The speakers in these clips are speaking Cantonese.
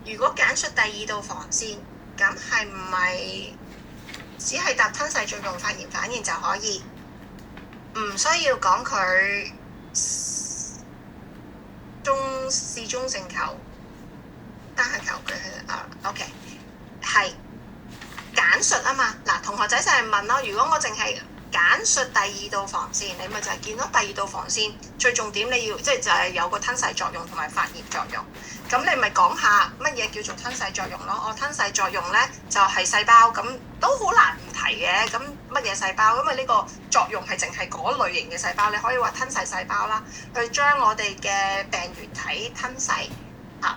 如果揀出第二道防線，咁係唔係只係答吞噬作用、發炎反應就可以，唔需要講佢試中性球、單向球佢OK 係簡述啊嘛。嗱，同學仔就係問咯，如果我淨係簡述第二道防線，你咪就係見到第二道防線最重點你要即係就係有個吞噬作用同埋發炎作用。咁你咪講下乜嘢叫做吞噬作用咯？我吞噬作用咧就係細胞，咁都好難唔提嘅。咁乜嘢細胞？因為呢個作用係淨係嗰類型嘅細胞，你可以話吞噬細胞啦，去將我哋嘅病原體吞噬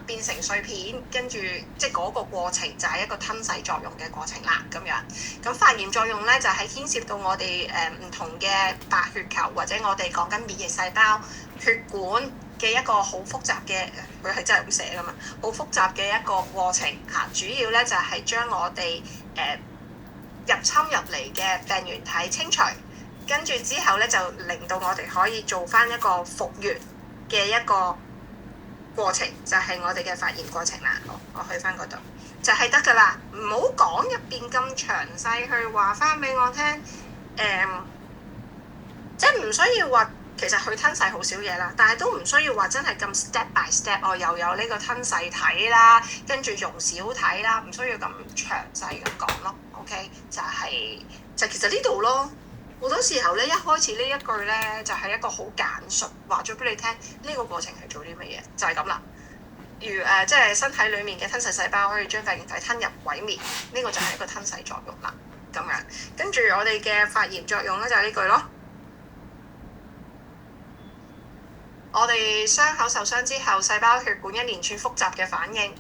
變成碎片，跟住即係嗰個過程就係一個吞噬作用嘅過程啦。咁樣咁發炎作用咧就係牽涉到我哋唔同嘅白血球或者我哋講緊免疫細胞、血管嘅一個好複雜嘅，佢係真係咁寫噶嘛，好複雜嘅一個過程嚇。主要咧就係將我哋入侵入嚟嘅病原體清除，跟住之後咧就令到我哋可以做翻一個復原嘅一個過程，就係我哋嘅發炎過程啦。好，我去翻嗰度就係得噶啦，唔好講入邊咁詳細去話翻俾我聽。即係唔需要話，其實佢吞噬好少嘢啦，但係都唔需要話真係咁 step by step。我又有呢個吞噬體啦，跟住溶小體啦，唔需要咁詳細咁講咯。OK，就其實呢度咯。好多時候咧，一開始呢一句咧就係一個好簡述，話咗俾你聽呢個過程係做啲乜嘢，就係咁啦。如即係身體裡面嘅吞噬細胞可以將病原體吞入毀滅，呢個就係一個吞噬作用啦。咁樣跟住我哋嘅發炎作用咧就係呢句咯。我哋傷口受傷之後，細胞血管一連串複雜嘅反應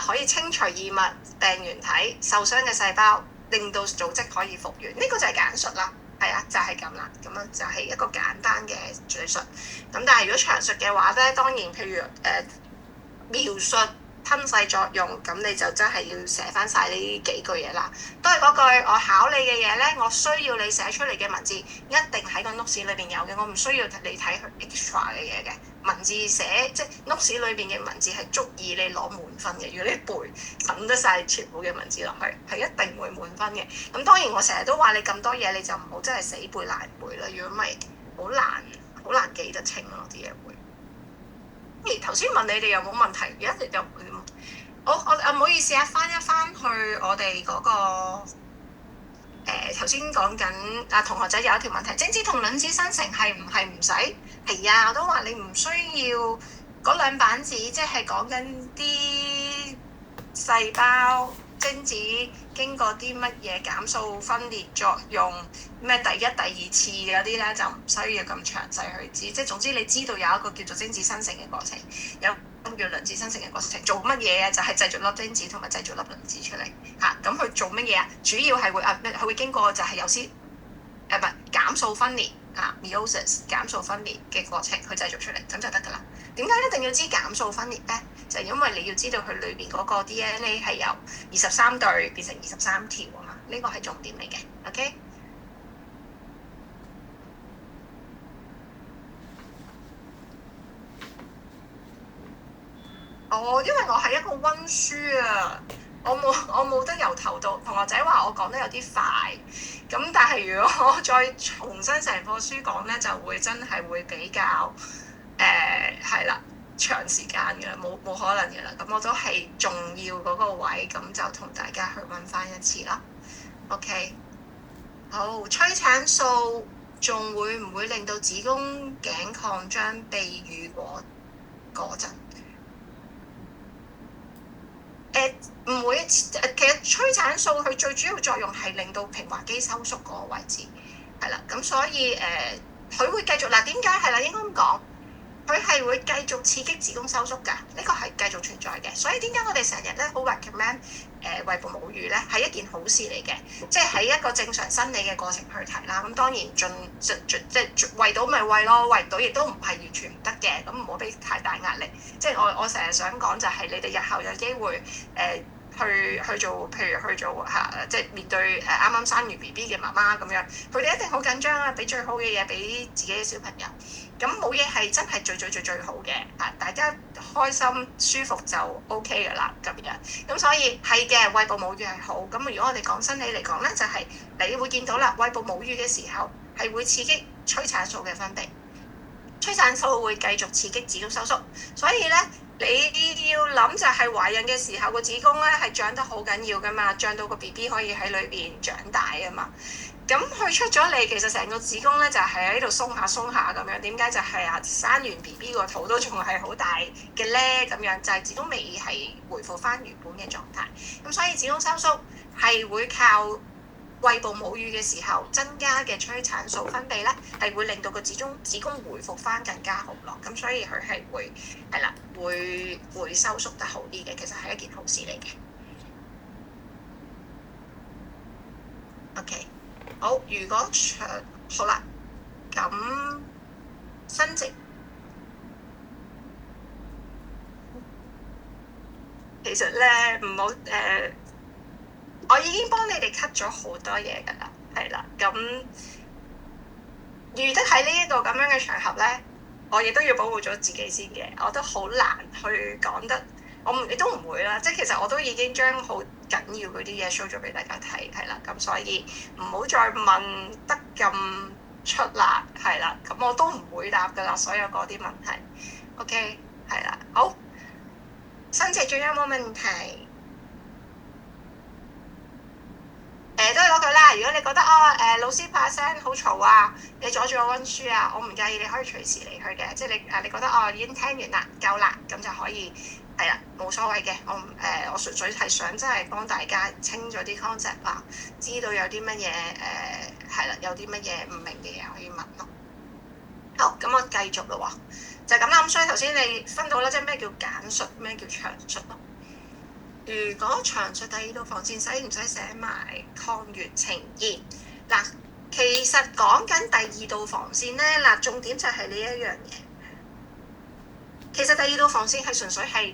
可以清除異物、病原體、受傷嘅細胞，令到組織可以復原。呢個就係簡述啦。係啊，就係咁啦，咁樣就係一個簡單嘅敘述。咁但係如果詳述嘅話咧，當然譬如描述吞噬作用，咁你就真係要寫翻晒呢幾句嘢啦。都係嗰句，我考你嘅嘢咧，我需要你寫出嚟嘅文字一定喺個 notes 裏邊有嘅，我唔需要你睇佢 extra 嘅嘢嘅文字寫，即係 notes 裏邊嘅文字係足以你攞滿分嘅。如果你背揼得晒全部嘅文字落去，係一定會滿分嘅。咁當然我成日都話你咁多嘢，你就唔好真係死背爛背啦。如果唔係，好難記得清咯啲嘢會。頭先問你哋有冇問題？而家就我唔好意思啊，翻一翻去我哋嗰個頭先講緊同學仔有一條問題，精子同卵子生成係唔係唔使？係啊，我都話你唔需要嗰兩板子，即係講緊啲細胞精子經過啲乜嘢減數分裂作用，咩第一、第二次嗰啲咧就唔需要咁詳細去知。即係總之你知道有一個叫做精子生成嘅過程，有叫卵子生成嘅過程，做乜嘢啊？就係製造粒精子同埋製造粒卵子出嚟嚇。咁佢做乜嘢啊？主要係佢會經過就係有啲減數分裂meiosis 減數分裂嘅過程去製造出嚟，咁就得㗎啦。點解一定要知減數分裂咧？就係因為你要知道佢裏邊嗰個 DNA 係由23對變成23條啊嘛，呢個係重點嚟嘅。OK。因為我係一個溫書啊，我冇得由頭到。同學仔話我講得有啲快，咁但係如果我再重新成課書講咧，就會真係會比較係啦，長時間嘅啦，冇可能嘅啦。咁我都係重要嗰個位，咁就同大家去揾翻一次啦。OK， 好，催產素仲會唔會令到子宮頸擴張泌乳嗰陣？唔會，其實催產素佢最主要作用係令到平滑肌收縮嗰個位置，係啦，咁所以佢會繼續嗱，點解係啦？應該咁講，佢係會繼續刺激子宮收縮㗎，呢個係繼續存在嘅。所以點解我哋成日咧好 recommend 餵哺母乳咧，係一件好事嚟嘅，即係喺一個正常生理嘅過程去提啦。咁當然即係餵到咪餵咯，餵唔到亦都唔係完全唔得嘅。咁唔好俾太大壓力。即係我成日想講就係你哋日後有機會去做，譬如去做即係面對啱啱生完 BB 嘅媽媽咁樣，佢哋一定好緊張啊！俾最好嘅嘢俾自己嘅小朋友。咁冇嘢係真係最好嘅，大家開心舒服就 OK 㗎啦咁樣。咁所以係嘅，餵哺母乳係好。咁如果我哋講生理嚟講咧，就係、你會見到啦，餵哺母乳嘅時候係會刺激催產素嘅分泌，催產素會繼續刺激子宮收縮，所以咧你要諗就係懷孕嘅時候個子宮咧係長得好緊要㗎嘛，長到個 BB 可以喺裏邊長大啊嘛。咁佢出咗嚟，其實成個子宮咧就係喺度鬆下咁樣。點解就係生完 BB 個肚都仲係好大嘅咧？咁樣就係子宮未係回復翻原本嘅狀態。咁所以子宮收縮係會靠餵哺母乳嘅時候增加嘅催產素分泌咧，係會令到個子宮回復翻更加好咯。咁所以佢係會係啦，會收縮得好啲嘅。其實係一件好事嚟嘅。OK。好，如果好啦，咁生殖其實咧唔好我已經幫你哋 cut 咗好多嘢㗎啦，係啦，咁遇得喺呢一個咁樣嘅場合咧，我亦都要保護咗自己先嘅，我都好難去講得，你都唔會啦，即係其實我都已經將好緊要嗰啲嘢 show 咗俾大家睇，係啦，咁所以唔好再問得咁出啦，係啦，咁我都唔會答噶啦，所有嗰啲問題 ，OK， 係啦，好，生殖仲有冇問題？都係嗰句啦，如果你覺得老師把聲好嘈啊，你阻住我溫書啊，我唔介意，你可以隨時離去嘅，即係你覺得已經聽完啦，夠啦，咁就可以。係啦，冇所謂嘅，我純粹係想真係幫大家清咗啲 concept 啦，知道有啲乜嘢係啦，有啲乜嘢唔明嘅嘢可以問咯。好，咁我繼續咯喎，就係咁啦。咁所以頭先你分到啦，即係咩叫簡述，咩叫長述咯。如果長述第二道防線，使唔使寫埋抗原呈現？嗱，其實講緊第二道防線咧，嗱，重點就係呢一樣嘢。其實第二道防線係純粹係。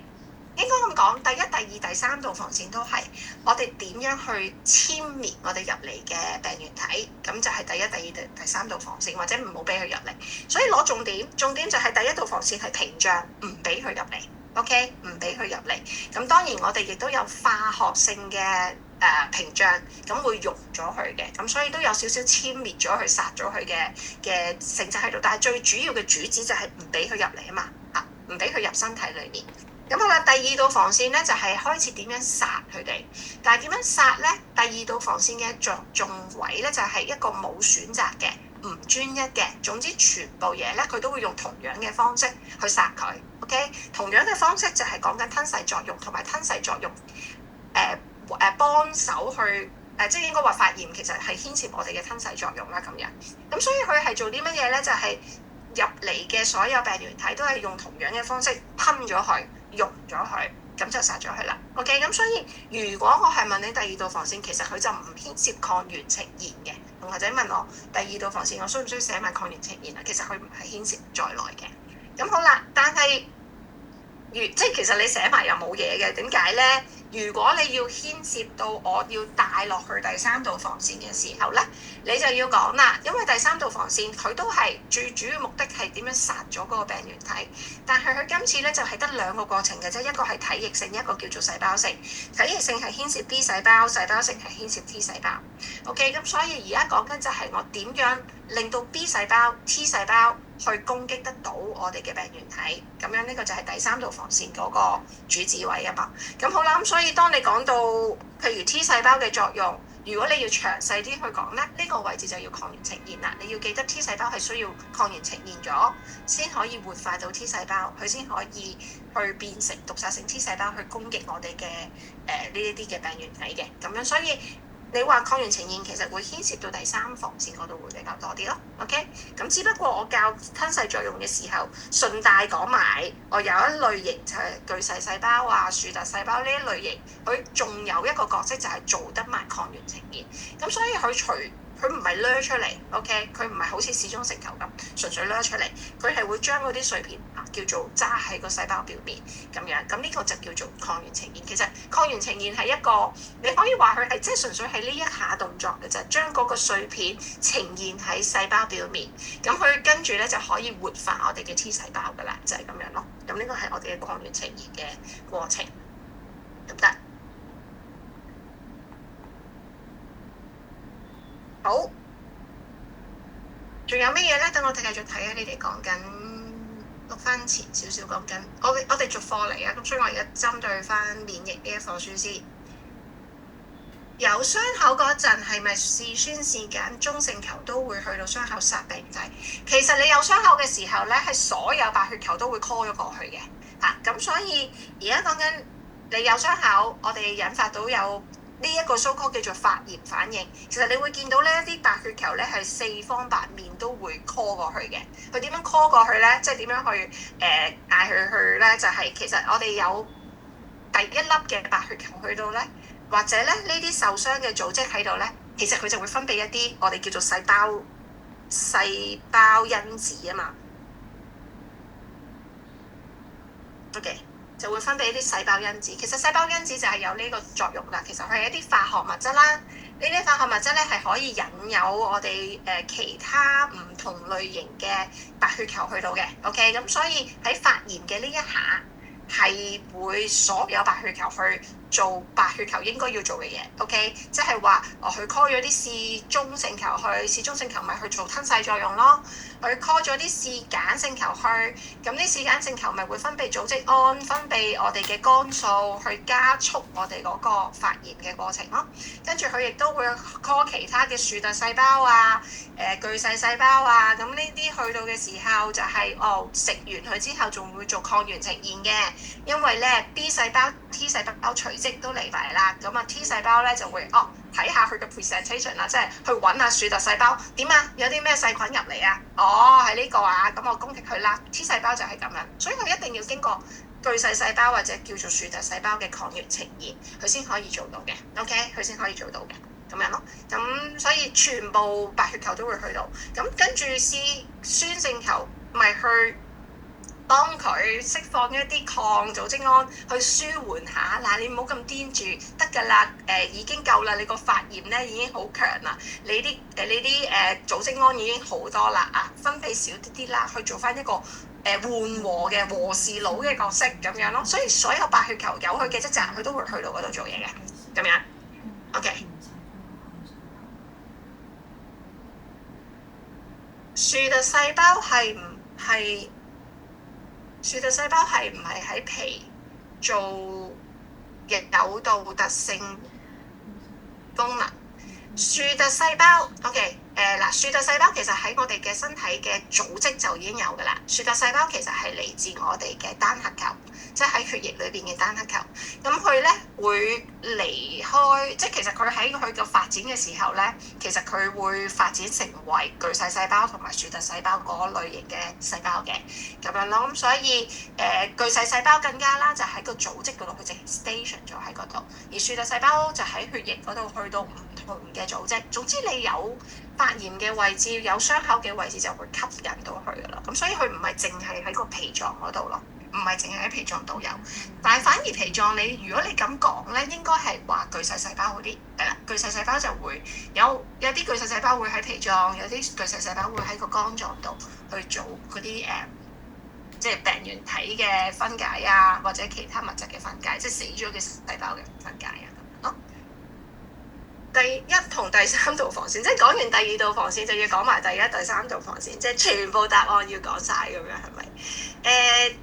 應該咁講，第一、第二、第三道防線都係我哋點樣去殲滅我哋入嚟嘅病原體，咁就係第一、第二、第三道防線，或者唔好俾佢入嚟。所以攞重點就係第一道防線係屏障，唔俾佢入嚟。OK， 唔俾佢入嚟。咁當然我哋亦都有化學性嘅屏障，咁會溶咗佢嘅，咁所以都有少少殲滅咗佢、殺咗佢嘅性質喺度。但係最主要嘅主旨就係唔俾佢入嚟啊嘛，唔俾佢入身體裡面。咁好啦，第二道防線咧就係開始點樣殺佢哋，但係點樣殺咧？第二道防線嘅着重位咧就係一個冇選擇嘅、唔專一嘅，總之全部嘢咧佢都會用同樣嘅方式去殺佢。OK， 同樣嘅方式就係講緊吞噬作用同埋吞噬作用，幫手去即係應該話發炎，其實係牽涉我哋嘅吞噬作用啦咁樣。咁所以佢係做啲乜嘢咧？就係入嚟嘅所有病原體都係用同樣嘅方式吞咗佢。溶咗佢，咁就殺咗佢啦。OK， 咁所以如果我係問你第二道防線，其實佢就唔牽涉抗原呈現嘅。同學仔問我第二道防線，我需唔需要寫埋抗原呈現啊？其實佢唔係牽涉在內嘅。咁好啦，但係即係其實你寫埋又冇嘢嘅，點解咧？如果你要牽涉到我要帶落去第三道防線嘅時候咧，你就要講啦，因為第三道防線佢都係最主要目的係點樣殺咗嗰個病原體，但係佢今次咧就係得兩個過程嘅啫，一個係體液性，一個叫做細胞性。體液性係牽涉 B 細胞，細胞性係牽涉 T 細胞。OK， 咁所以而家講緊就係我點樣令到 B 細胞、T 細胞去攻擊得到我哋嘅病原體，咁樣呢個就係第三道防線嗰個主旨位啊嘛。咁好啦，咁所以當你講到譬如 T 細胞嘅作用，如果你要詳細啲去講咧，呢個位置就要抗原呈現啦。你要記得 T 細胞係需要抗原呈現咗，先可以活化到 T 細胞，佢先可以去變成毒殺性 T 細胞去攻擊我哋嘅呢一啲嘅病原體嘅。咁樣所以你話抗原呈現其實會牽涉到第三防線嗰度會比較多啲咯。OK， 咁只不過我教吞噬作用嘅時候，順帶講埋我有一類型就係巨噬細胞啊、樹突細胞呢一類型，佢仲有一個角色就係做得埋抗原呈現。咁所以佢佢唔係掠出嚟 ，OK，佢唔係好似市中成球咁純粹掠出嚟，佢係會將嗰啲碎片叫做揸喺個細胞表面咁樣，咁呢個就叫做抗原呈現。其實抗原呈現係一個你可以話佢係即係純粹係呢一下動作嘅啫，將嗰個碎片呈現喺細胞表面，咁佢跟住咧就可以活化我哋嘅 T 細胞噶啦，就係咁樣咯。咁呢個係我哋嘅抗原呈現嘅過程，得唔得？好，仲有乜嘢咧？等我哋繼續睇下你哋講緊，錄翻前少少講緊。我哋逐課嚟啊，咁所以我而家針對翻免疫呢一課書先。有傷口嗰陣係咪是酸是鹼中性球都會去到傷口殺病仔？其實你有傷口嘅時候咧，係所有白血球都會 call 咗過去嘅嚇。咁所以而家講緊你有傷口，我哋引發到有呢一個 so-called 叫做發炎反應。其實你會見到呢一啲白血球咧係四方八面都會 call 過去嘅。佢點樣 call 過去咧？即係點樣去嗌佢去咧？就係其實我哋有第一粒嘅白血球去到咧。或者咧呢啲受傷嘅組織喺度咧，其實佢就會分泌一啲我哋叫做細胞因子啊嘛。OK， 就會分泌一啲細胞因子。其實細胞因子就係有呢個作用啦。其實佢係一啲化學物質啦。呢啲化學物質咧係可以引誘我哋其他唔同類型嘅白血球去到嘅。OK， 咁所以喺發炎嘅呢一下係會所有白血球去做白血球應該要做嘅嘢 ，OK， 即係話去 call 咗啲視中性球去，視中性球咪去做吞噬作用咯。佢 call 咗啲視鹼性球去，咁啲視鹼性球咪會分泌組織胺，分泌我哋嘅肝素，去加速我哋嗰個發炎嘅過程咯。跟住佢亦都會 call 其他嘅樹突細胞啊、巨細細胞啊，咁呢啲去到嘅時候就係、食完佢之後仲會做抗原呈現嘅，因為咧 B 細胞、T 細胞隨即都嚟埋啦，咁啊 T 細胞咧就會睇下佢嘅 presentation 啦，即係去揾下樹突細胞點啊，有啲咩細菌入嚟啊？係呢個啊，咁我攻擊佢啦。T 細胞就係咁樣，所以佢一定要經過巨細細胞或者叫做樹突細胞嘅抗原呈現，佢先可以做到嘅。OK， 佢先可以做到嘅咁樣咯。咁所以全部白血球都會去到，咁跟住視酸性球咪去幫佢釋放一啲抗組織胺去舒緩下，嗱你唔好咁癲住得㗎啦，已經夠啦，你個發炎咧已經好強啦，你啲組織胺已經好多啦啊，分泌少啲啲啦，去做翻一個緩和嘅和事佬嘅角色咁樣咯，所以所有白血球有佢嘅職責，佢都會去到嗰度做嘢嘅，咁樣 OK。樹突細胞係唔係？樹突細胞係唔係喺皮做有導特性功能？樹突細胞 OK， 樹突細胞其實喺我哋嘅身體嘅組織就已經有㗎啦。樹突細胞其實係嚟自我哋嘅單核球，即係喺血液裏邊嘅單核球。咁佢咧會離開，即係其實佢喺佢嘅發展嘅時候咧，其實佢會發展成為巨細細胞同埋樹突細胞嗰類型嘅細胞嘅咁樣咯。咁所以巨細細胞更加啦，就喺個組織嗰度，佢直 station 咗喺嗰度，而樹突細胞就喺血液嗰度去到唔同嘅組織。總之你有發炎嘅位置，有傷口嘅位置就會吸引到佢噶啦。咁所以佢唔係淨係喺個脾臟嗰度咯，唔係淨係喺脾臟度有。但係反而脾臟你如果你咁講咧，應該係話巨細細胞嗰啲係啦，巨細細胞就會有啲巨細細胞會喺脾臟，有啲巨細細胞會喺個肝臟度去做嗰啲即係病原體嘅分解啊，或者其他物質嘅分解，即係死咗嘅細胞嘅分解啊咁咯。第一同第三道防線，即係講完第二道防線就要講埋第一、第三道防線，即係全部答案要講晒咁樣係咪？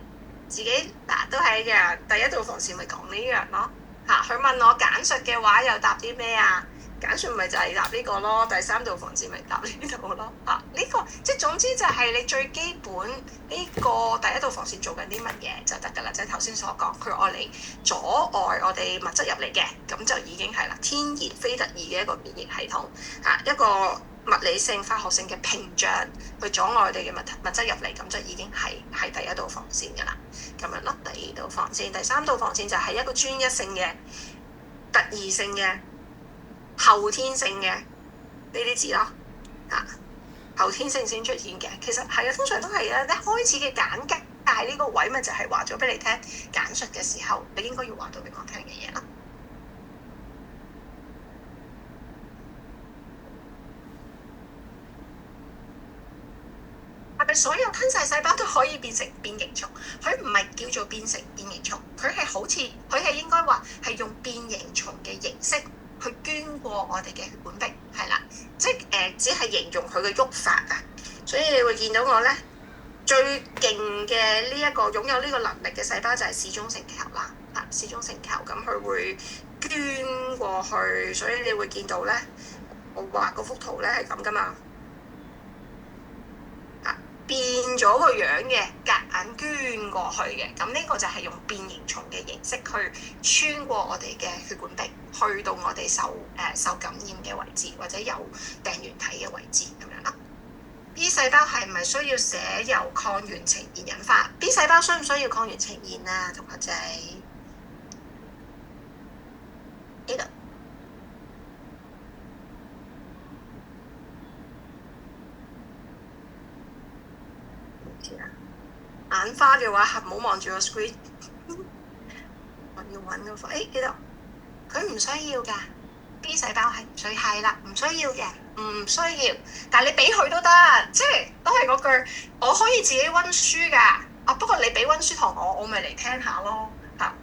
自己都係嘅。第一道防線咪講呢樣咯嚇。佢問我簡述嘅話又答啲咩啊？簡述咪就係答呢個咯。第三道防線咪答呢度咯嚇。呢個即係總之就係你最基本呢個第一道防線做緊啲乜嘢就得㗎啦。即係頭先所講，佢愛嚟阻礙我哋物質入嚟嘅，咁就已經係啦。天然非特異嘅一個免疫系統嚇，一個物理性、化學性嘅屏障去阻礙我哋嘅物質入嚟，咁就已經係第一道防線㗎啦。咁樣咯，第二道防線、第三道防線就係一個專一性嘅、特異性嘅、後天性嘅呢啲字咯，後天性先出現嘅，其實係啊，通常都係啊，一開始嘅簡介呢個位咪就係話咗俾你聽，簡述嘅時候你應該要話到俾我聽嘅嘢啦。係咪所有吞晒細胞都可以變成變形蟲？佢唔係叫做變成變形蟲，佢係好似佢係應該話係用變形蟲嘅形式去捐過我哋嘅血管壁，係啦，即係只係形容佢嘅喐法啊。所以你會見到我咧最勁嘅呢一個擁有呢個能力嘅細胞就係視中性球啦，視中性球咁佢會捐過去，所以你會見到咧，我畫嗰幅圖咧係咁噶嘛。變咗個樣嘅，夾硬捐過去嘅，咁呢個就係用變形蟲嘅形式去穿過我哋嘅血管壁，去到我哋受感染嘅位置，或者有病原體嘅位置咁樣啦。B 細胞係咪需要寫由抗原呈現引發 ？B 細胞需唔需要抗原呈現啊？同學仔呢度。眼花嘅話，唔好望住個 screen。我要揾嗰個，呢度佢唔需要㗎。B 細胞係唔需係啦，唔需要嘅，唔需要。但係你俾佢都得，即係都係嗰句，我可以自己溫書㗎。不過你俾溫書堂我咪嚟聽下咯，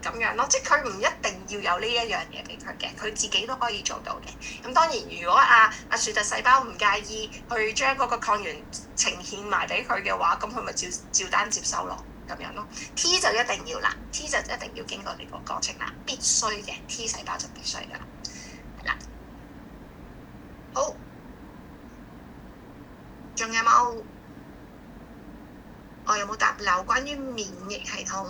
咁樣咯。即係佢唔一定要有呢一樣嘢俾佢嘅，佢自己都可以做到嘅。咁當然，如果阿樹突細胞唔介意去將嗰個抗原呈現埋俾佢嘅話，咁佢咪照單接收咯，咁樣咯。T 就一定要啦 ，T 就一定要經過呢個過程啦，必須嘅 T 細胞就必須㗎啦，係啦。好，仲有冇？我有冇答漏關於免疫系統？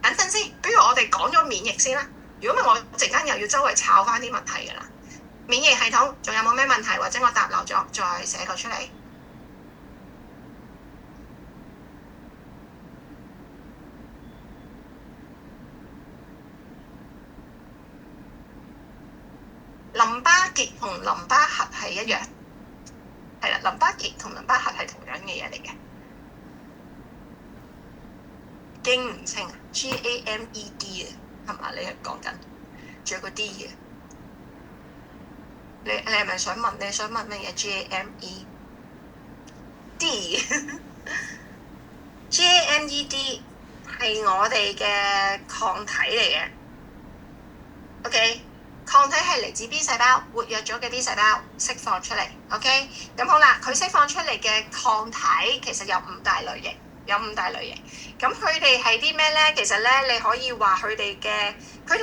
等陣先，不如我哋講咗免疫先啦。如果唔係，我陣間又要周圍抄翻啲問題㗎啦。免疫系統仲有冇咩問題，或者我答漏咗，再寫個出嚟。淋巴結同淋巴核係一樣，係啦，淋巴結同淋巴核係同樣嘅嘢嚟嘅。經唔清 GAMED 啊，係嘛？你係講緊，仲有個 D 嘅。你係咪想問？你想問乜嘢 GAMED？GAMED 係我哋嘅抗體嚟嘅。OK， 抗體係嚟自 B 細胞活躍咗嘅 B 細胞釋放出嚟。OK， 咁好啦，佢釋放出嚟嘅抗體其實有5大類型。咁佢哋係啲咩咧？其實咧，你可以話佢哋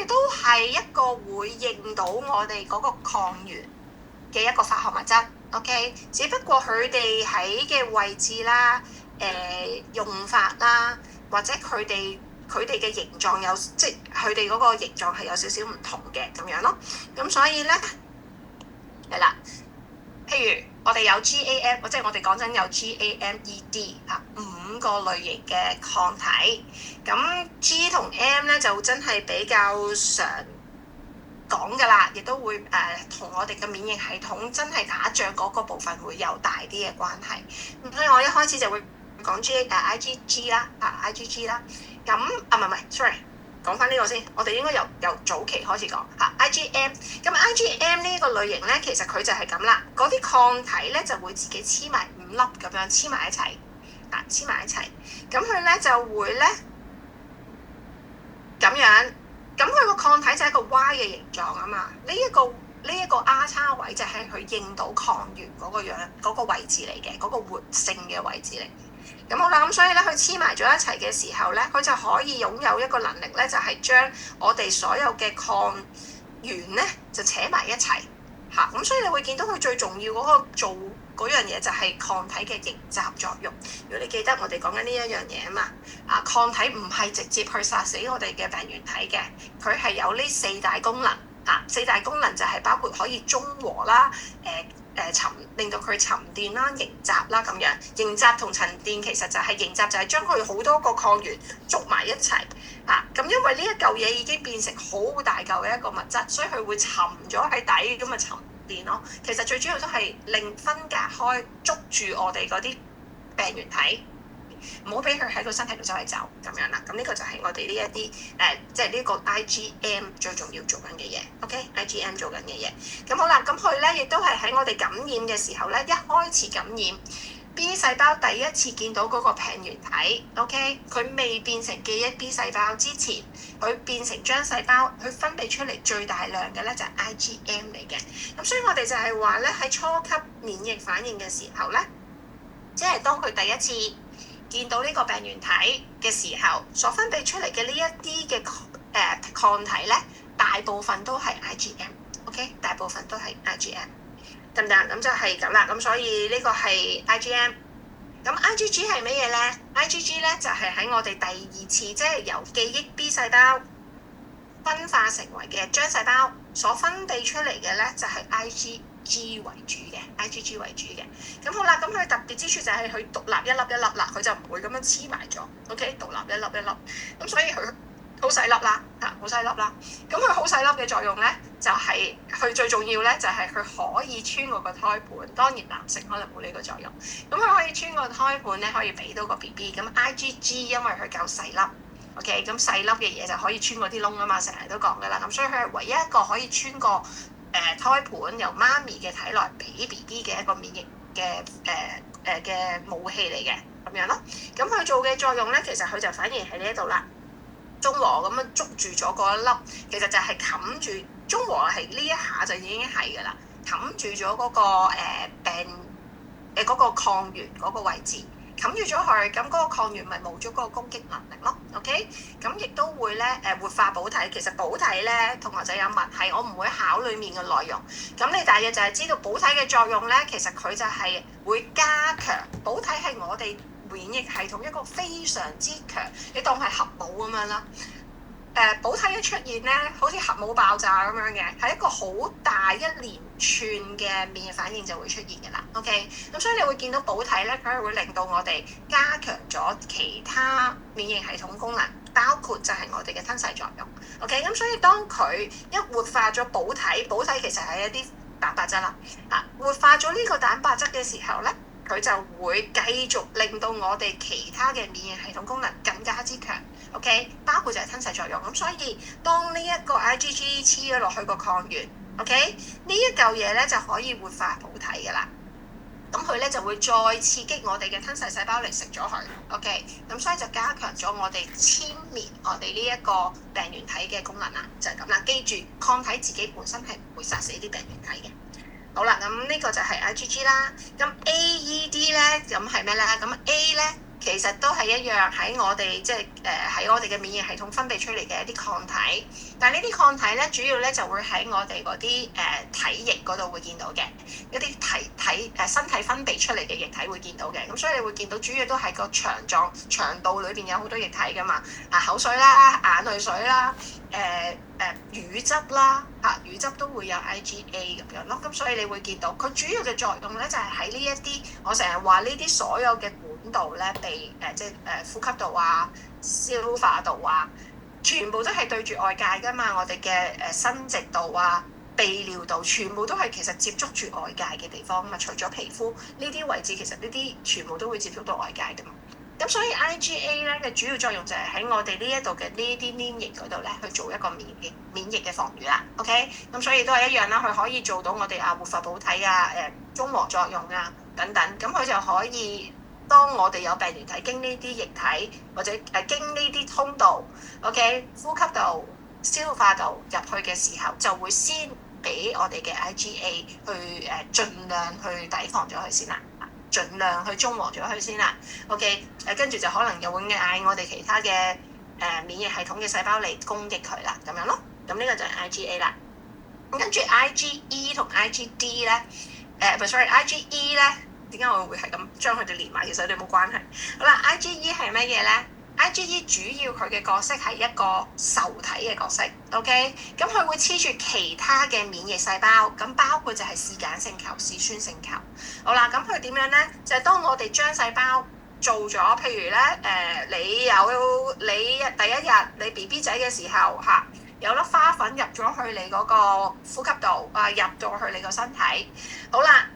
都係一個會認到我哋嗰個抗原嘅一個化學物質。OK， 只不過佢哋喺嘅位置啦、用法啦，或者佢哋嘅形狀有，即係佢哋嗰個形狀係有少少唔同嘅咁樣咯。咁所以咧，係啦，譬如我哋有 GAM， 即係我哋講緊有 GAMED 5個類型嘅抗體。咁 G 同 M 咧就真係比較常講㗎啦，亦都會同我哋嘅免疫系統真係打仗嗰個部分會有大啲嘅關係。咁所以我一開始就會講 IgG 啦，IgG 啦。咁唔係 sorry， 講翻呢個先。我哋應該由早期開始講IgM。咁 IgM 呢個類型咧，其實佢就係咁啦。嗰啲抗體咧就會自己黐埋5粒咁樣黐埋一齊，黐埋一齊。咁佢咧就會咧咁樣。咁佢個抗體就係一個 Y 嘅形狀啊嘛。呢一個 R 叉位就係佢認到抗原嗰個樣嗰個位置嚟嘅，嗰個活性嘅位置嚟。咁好啦，咁所以咧，佢黐埋咗一齊嘅時候咧，佢就可以擁有一個能力咧，就係將我哋所有嘅抗原咧就扯埋一齊嚇。咁所以你會見到佢最重要嗰個做嗰樣嘢就係抗體嘅凝集作用。如果你記得我哋講緊呢一樣嘢啊嘛，抗體唔係直接去殺死我哋嘅病原體嘅，佢係有呢4大功能嚇。4大功能就係包括可以中和啦，令到佢沉澱啦、凝集啦咁樣。凝集同沉澱其實就係凝集，就係將佢好多個抗原捉埋一齊嚇。咁因為呢一嚿嘢已經變成好大嚿嘅一個物質，所以佢會沉咗喺底，咁啊沉澱咯。其實最主要都係令分隔開，捉住我哋嗰啲病原體。唔好俾佢喺個身體度走嚟走咁樣啦，咁呢個就係我哋呢一啲即係呢個 IgM 最重要做緊嘅嘢。OK，IgM 做緊嘅嘢。咁好啦，咁佢咧亦都係喺我哋感染嘅時候咧，一開始感染 B 細胞第一次見到嗰個病原體。OK，佢未變成記憶 B 細胞之前，佢變成漿細胞，佢分泌出嚟最大量嘅咧就係 IgM 嚟嘅。咁所以我哋就係話咧，喺初級免疫反應嘅時候咧，即係當佢第一次見到呢個病原體嘅時候，所分泌出嚟嘅呢一啲嘅抗體咧，大部分都係 IgM。OK， 大部分都係 IgM， 得唔得？咁就係咁啦。咁所以呢個係 IgM。咁 IgG 係乜嘢咧 ？IgG 咧就係喺我哋第二次，即係由記憶 B 細胞分化成為嘅漿細胞所分泌出嚟嘅咧，就係 IgG 為主嘅 ，IgG 為主嘅。咁好啦，咁佢特別之處就係佢獨立一粒一粒啦，佢就唔會咁樣黐埋咗。OK， 獨立一粒一粒，咁所以佢好細粒啦，好細粒啦。咁佢好細粒嘅作用咧，就係佢最重要咧，就係佢可以穿過個胎盤。當然男性可能冇呢個作用。咁佢可以穿過胎盤咧，可以俾到個 BB。咁 IgG 因為佢夠細粒。OK， 咁細粒嘅嘢就可以穿過啲窿啊嘛，成日都講噶啦。咁所以佢係唯一一個可以穿過胎盤由媽咪嘅體內俾 BB 嘅一個免疫嘅武器嚟嘅咁樣咯。咁佢做嘅作用咧，其實佢就反而喺呢一度啦，中和咁樣捉住咗嗰一粒，其實就係冚住中和係呢一下就已經係噶啦，冚住咗嗰個病嗰個抗原嗰個位置。冚住咗佢，咁嗰個抗原咪冇咗嗰個攻擊能力咯。OK， 咁亦都會咧活化補體。其實補體咧同學仔有問係，我唔會考裡面嘅內容。咁你大約就係知道補體嘅作用咧，其實佢就係會加強補體係我哋免疫系統一個非常之強，你當係核武咁樣啦。補體一出現咧，好似核武爆炸咁樣嘅，係一個好大一連串嘅免疫反應就會出現嘅啦。OK， 咁所以你會見到補體咧，佢係會令到我哋加強咗其他免疫系統功能，包括就係我哋嘅吞噬作用。OK， 咁所以當佢一活化咗補體，補體其實係一啲蛋白質啦。活化咗呢個蛋白質嘅時候咧，佢就會繼續令到我哋其他嘅免疫系統功能更加之強。OK， 包括就係吞噬作用。咁所以當呢一個 IgG 黐咗落去個抗原 ，OK， 呢一嚿嘢咧就可以活化補體㗎啦。咁佢咧就會再刺激我哋嘅吞噬細胞嚟食咗佢。OK， 咁所以就加強咗我哋殲滅我哋呢一個病原體嘅功能啦，就係咁啦。記住，抗體自己本身係唔會殺死啲病原體嘅。好啦，咁呢個就係 IgG 啦。咁 AED 咧，咁係咩咧？咁 A 咧，其實都係一樣喺我哋即係喺我哋嘅免疫系統分泌出嚟嘅一啲抗體，但係呢啲抗體咧，主要咧就會喺我哋嗰啲體液嗰度會見到嘅，一啲身體分泌出嚟嘅液體會見到嘅，咁所以你會見到主要都係個腸道裏邊有好多液體噶嘛，口水啦、眼淚水啦、乳汁啦，乳汁都會有 IgA 咁樣咯，咁所以你會見到佢主要嘅作用咧就係喺呢一啲，我成日話呢啲所有嘅管道咧被呼吸道啊、消化道啊，全部都係對住外界噶嘛，我哋嘅生殖道啊、泌尿道全部都係其實接觸住外界嘅地方嘛，除咗皮膚呢啲位置，其實呢啲全部都會接觸到外界噶嘛。咁所以 IgA 咧嘅主要作用就係喺我哋呢一度嘅呢啲黏液嗰度咧去做一個免疫嘅防禦啦。OK， 咁所以都係一樣啦，佢可以做到我哋活化補體啊、中和作用啊等等，咁佢就可以當我哋有病原體經呢啲液體或者經呢啲通道 ，OK， 呼吸道、消化道入去嘅時候，就會先俾我哋嘅 IgA 去盡量去抵防咗佢先啦。盡量去中和咗佢先啦 ，OK， 跟住就可能又會嗌我哋其他嘅免疫系統嘅細胞嚟攻擊佢啦，咁樣咯。咁呢個就係 IgA 啦。咁跟住 IgE 同 IgD 咧，IgE 咧，點解我會係咁將佢哋連埋？其實佢哋冇關係。好啦，IgE 係乜嘢咧 IgE 主要佢嘅角色係一個受體嘅角色 ，OK？咁佢會黐住其他嘅免疫細胞，咁包括就係視鹼性球、視酸性球。好啦，咁佢點樣咧？就係當我哋將細胞做咗，譬如咧你第一日你 BB 仔嘅時候嚇，有粒花粉入咗去你嗰個呼吸道入到去你個身體。好啦，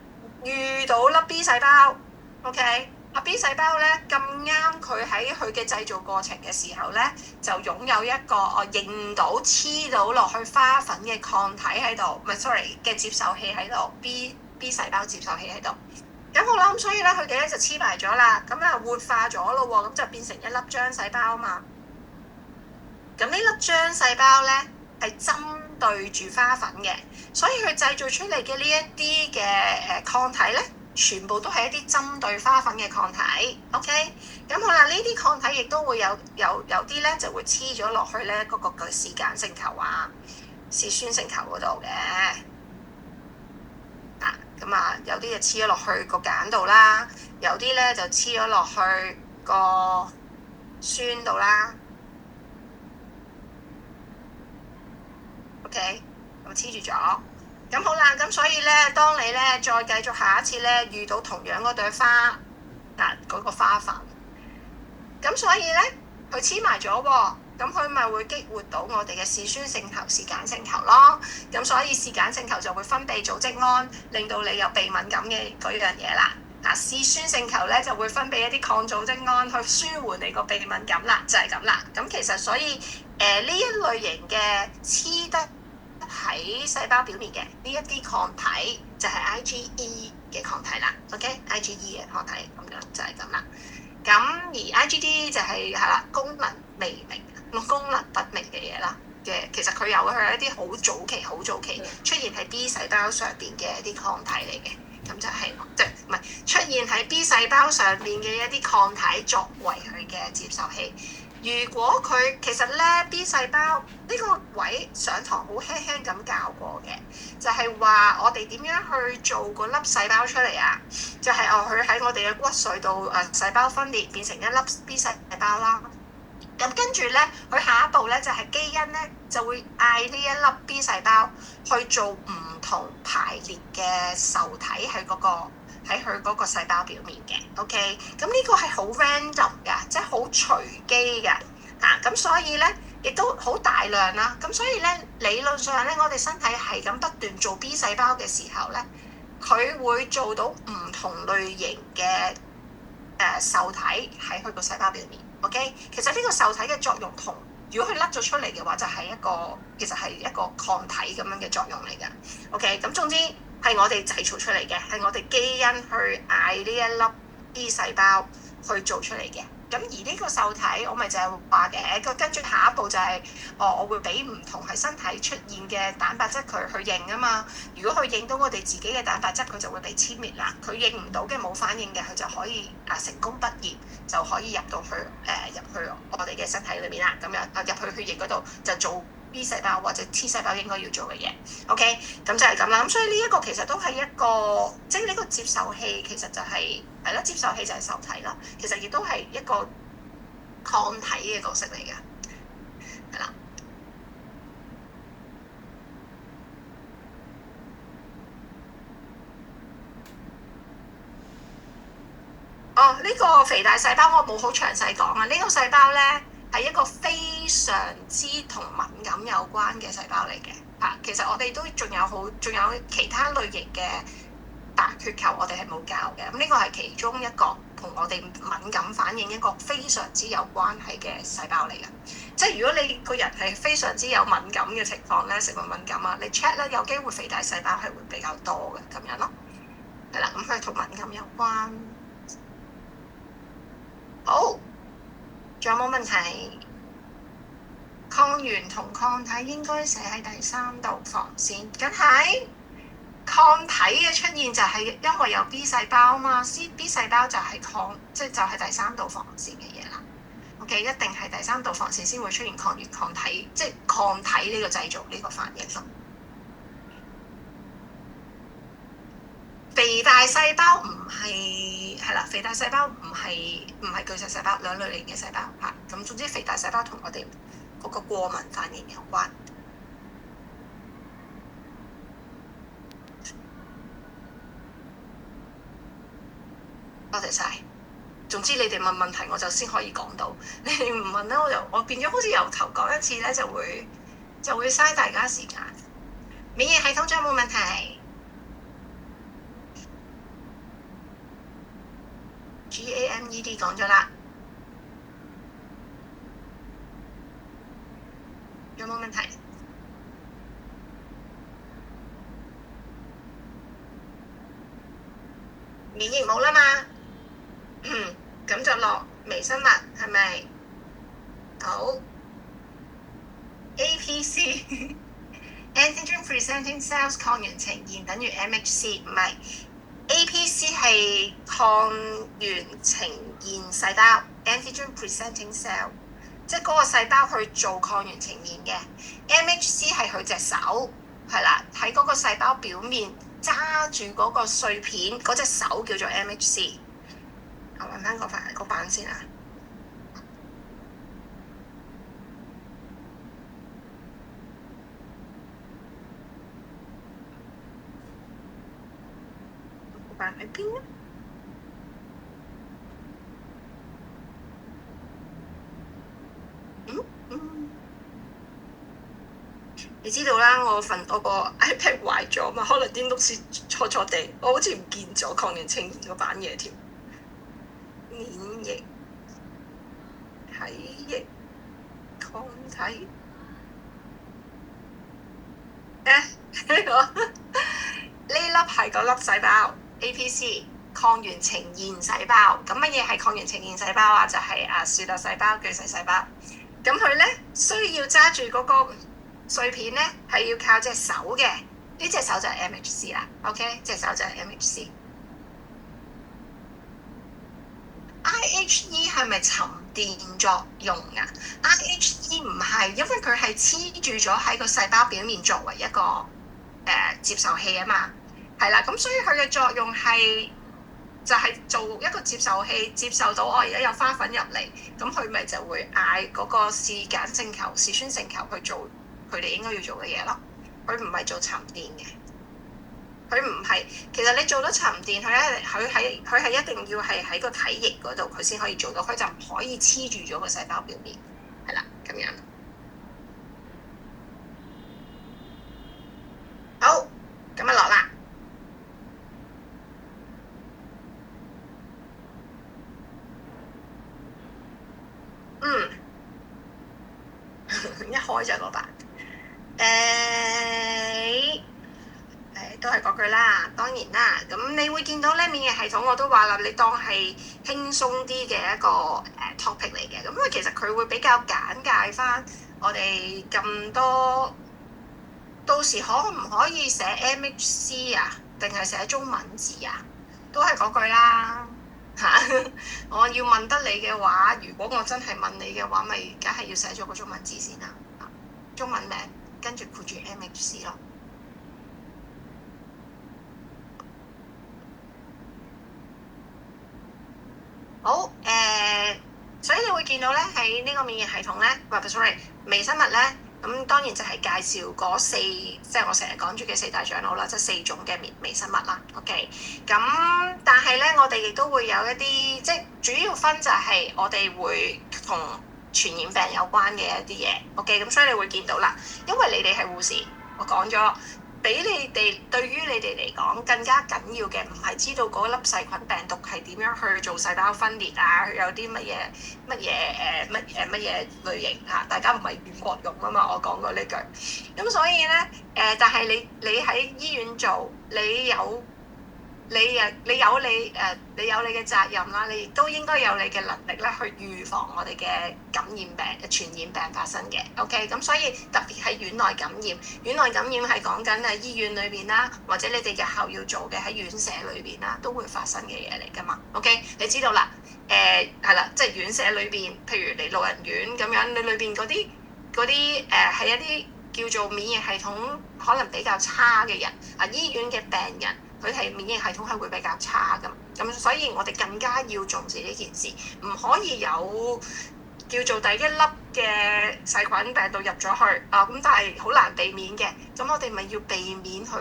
遇到粒 B 細胞 ，OK？B 細胞咧咁啱佢喺佢嘅製造過程嘅時候咧，就擁有一個認到黐到落去花粉嘅抗體喺度，唔係 sorry 嘅接受器喺度 ，B 細胞接受器喺度。咁好啦，咁所以咧佢哋咧就黐埋咗啦，咁啊活化咗咯喎，咁就變成一粒漿細胞啊嘛。咁呢粒漿細胞咧係針對住花粉嘅，所以佢製造出嚟嘅呢一啲嘅抗體咧，全部都係一啲針對花粉嘅抗體 ，OK？ 咁好啦，呢啲抗體亦都會有啲咧就會黐咗落去咧嗰個視鹼性球啊、視酸性球嗰度嘅。咁啊，有啲就黐咗落去個鹼度啦，有啲咧就黐咗落去個酸度啦。OK， 咁黐住咗。咁好啦，咁所以咧，當你咧再繼續下一次咧遇到同樣嗰朵花嗰個花粉，咁所以咧佢黐埋咗喎，咁佢咪會激活到我哋嘅視酸性球、視鹼性球咯。咁所以視鹼性球就會分泌組織胺，令到你有鼻敏感嘅嗰樣嘢啦。視酸性球咧就會分泌一啲抗組織胺去舒緩你個鼻敏感啦，就係咁啦。咁其實所以呢一類型嘅黐得喺細胞表面嘅呢一啲抗體就係 IgE 嘅抗體啦 ，OK？IgE 嘅抗體咁樣就係咁啦。咁而 IgD 就係啦，功能未明、功能不明嘅嘢啦嘅，其實佢有佢一啲好早期出現喺 B 細胞上邊嘅一啲抗體嚟嘅，咁就係即係唔係出現喺 B 細胞上邊嘅一啲抗體作為佢嘅接受器。如果佢其實咧 B 細胞呢個位上堂好輕輕咁教過嘅，就係話我哋點樣去做嗰粒細胞出嚟啊？就係佢喺我哋嘅骨髓度細胞分裂變成一粒 B 細胞啦。咁跟住咧，佢下一步咧就係基因咧就會嗌呢一粒 B 細胞去做唔同排列嘅受體喺佢嗰個細胞表面嘅 ，OK？ 咁呢個係好 random 㗎，即係好隨機㗎，咁所以咧亦都好大量啦。咁所以咧理論上咧，我哋身體係咁不斷做 B 細胞嘅時候咧，佢會做到唔同類型嘅受體喺佢個細胞表面 ，OK？ 其實呢個受體嘅作用同如果佢甩咗出嚟嘅話，就係其實係一個抗體咁樣嘅作用嚟嘅 ，OK？ 咁總之。係我哋製造出嚟嘅，係我哋基因去嗌呢一粒 B 細胞去做出嚟嘅。咁而呢個受體，我咪就係話嘅，跟住下一步就係我會俾唔同喺身體出現嘅蛋白質佢去認啊嘛。如果佢認到我哋自己嘅蛋白質，佢就會被殲滅啦。佢認唔到嘅冇反應嘅，佢就可以成功畢業，就可以入到去入去我哋嘅身體裏面啦。咁樣入去血液嗰度就做 B 細胞或者 T 細胞應該要做嘅嘢 ，OK？ 咁就係咁啦。咁所以呢一個其實都係一個，即係呢個接受器其實就係啦，接受器就係受體啦。其實亦都係一個抗體嘅角色嚟嘅，係啦。呢個肥大細胞我冇好詳細講啊。呢個細胞咧係一個非常之同敏感有關嘅細胞嚟嘅。其實我哋都仲有其他類型嘅白血球，我哋係冇教嘅。咁呢個係其中一個同我哋敏感反應一個非常之有關係嘅細胞嚟嘅。即係如果你個人係非常之有敏感嘅情況咧，食物敏感啊，你 check 咧有機會肥大細胞係會比較多嘅咁樣咯。係啦，咁佢同敏感有關。好，仲有冇問題？抗原同抗體應該寫喺第三道防線，梗係抗體嘅出現就係因為有 B 細胞嘛，B 細胞就係就係第三道防線嘅嘢啦。OK， 一定係第三道防線先會出現抗原抗體，即係抗體呢個製造呢個反應咯。肥肥大細胞唔係係啦，肥大細胞唔係巨噬細胞，兩類型嘅細胞嚇。咁總之肥大細胞同我哋嗰個過敏反應有關。多謝晒。總之你哋問問題我就先可以講到，你哋唔問咧我變咗好似由頭講一次咧就會嘥大家時間。免疫系統仲有冇問題？GAMED 講咗啦，有冇問題？免疫冇啦嘛，咁就落微生物係咪？好 APC antigen presenting cells 抗原呈現等於 MHC， 唔係 APC 係抗原呈現細胞 antigen presenting cell， 即係嗰個細胞去做抗原呈現嘅。MHC 係佢隻手係啦，喺嗰個細胞表面揸住嗰個碎片嗰隻手叫做 MHC。我揾翻個版先啊。個版喺邊啊？你知道啦，我個 iPad 壞咗嘛，可能啲 notes 錯錯地，我好似唔見咗抗原呈現嗰版嘢添。免疫體液抗體呢粒係嗰粒細胞 APC 抗原呈現細胞。咁乜嘢係抗原呈現細胞啊？就係樹突細胞、巨噬細胞。咁佢咧需要揸住嗰個碎片咧，係要靠隻手嘅。呢隻手就係 MHC 啦。OK， 隻手就係 MHC。IHE 係咪沉澱作用啊？IHE 唔係，因為佢係黐住咗喺個細胞表面作為一個接受器啊嘛。係啦，咁所以佢嘅作用係就係做一個接受器，接受到我而家有花粉入嚟，咁佢咪就會嗌嗰個視鹼性球、視酸性球去做佢哋應該要做嘅嘢咯。佢唔係做沉澱嘅。佢唔係，其實你做到沉澱，佢係一定要係喺個體液嗰度，佢先可以做到，佢就唔可以黐住咗個細胞表面，係啦，咁樣。好，咁啊落啦。一開就嗰版。都係嗰句啦，當然啦。咁你會見到咧，免疫系統我都話啦，你當係輕鬆啲嘅一個topic 嚟嘅。咁因為其實佢會比較簡介翻我哋咁多，到時可唔可以寫 MHC 啊？定係寫中文字啊？都係嗰句啦嚇。我要問得你嘅話，如果我真係問你嘅話，咪梗係要寫咗個中文字先啦。中文名跟住括住 MHC 咯。好所以你會見到咧，喺呢個免疫系統咧，sorry 微生物咧，咁當然就係介紹嗰四，即係我成日講住嘅四大長老啦，即係4種嘅微生物啦。OK， 咁但係咧，我哋亦都會有一啲，即係主要分就係我哋會同傳染病有關嘅一啲嘢。OK， 咁所以你會見到啦，因為你哋係護士，我講咗。俾你哋對於你哋嚟講更加緊要嘅，唔係知道嗰粒細菌病毒係點樣去做細胞分裂啊，有啲乜嘢類型嚇，大家唔係軟國用啊嘛，我講過呢句。咁所以咧但係你喺醫院做，你有你嘅責任啦，你亦都應該有你嘅能力咧去預防我哋嘅感染病、傳染病發生嘅。OK， 咁所以特別係院內感染，院內感染係講緊喺醫院裏邊啦，或者你哋日後要做嘅喺院舍裏邊啦，都會發生嘅嘢嚟㗎嘛。OK， 你知道啦，係啦，即係院舍裏邊，譬如你老人院咁樣，你裏邊嗰啲係一啲叫做免疫系統可能比較差嘅人啊，醫院嘅病人。佢係免疫系統係會比較差㗎。咁所以我哋更加要重視呢件事，唔可以有叫做第一粒嘅細菌病毒入咗去啊，咁但係好難避免嘅。咁我哋咪要避免去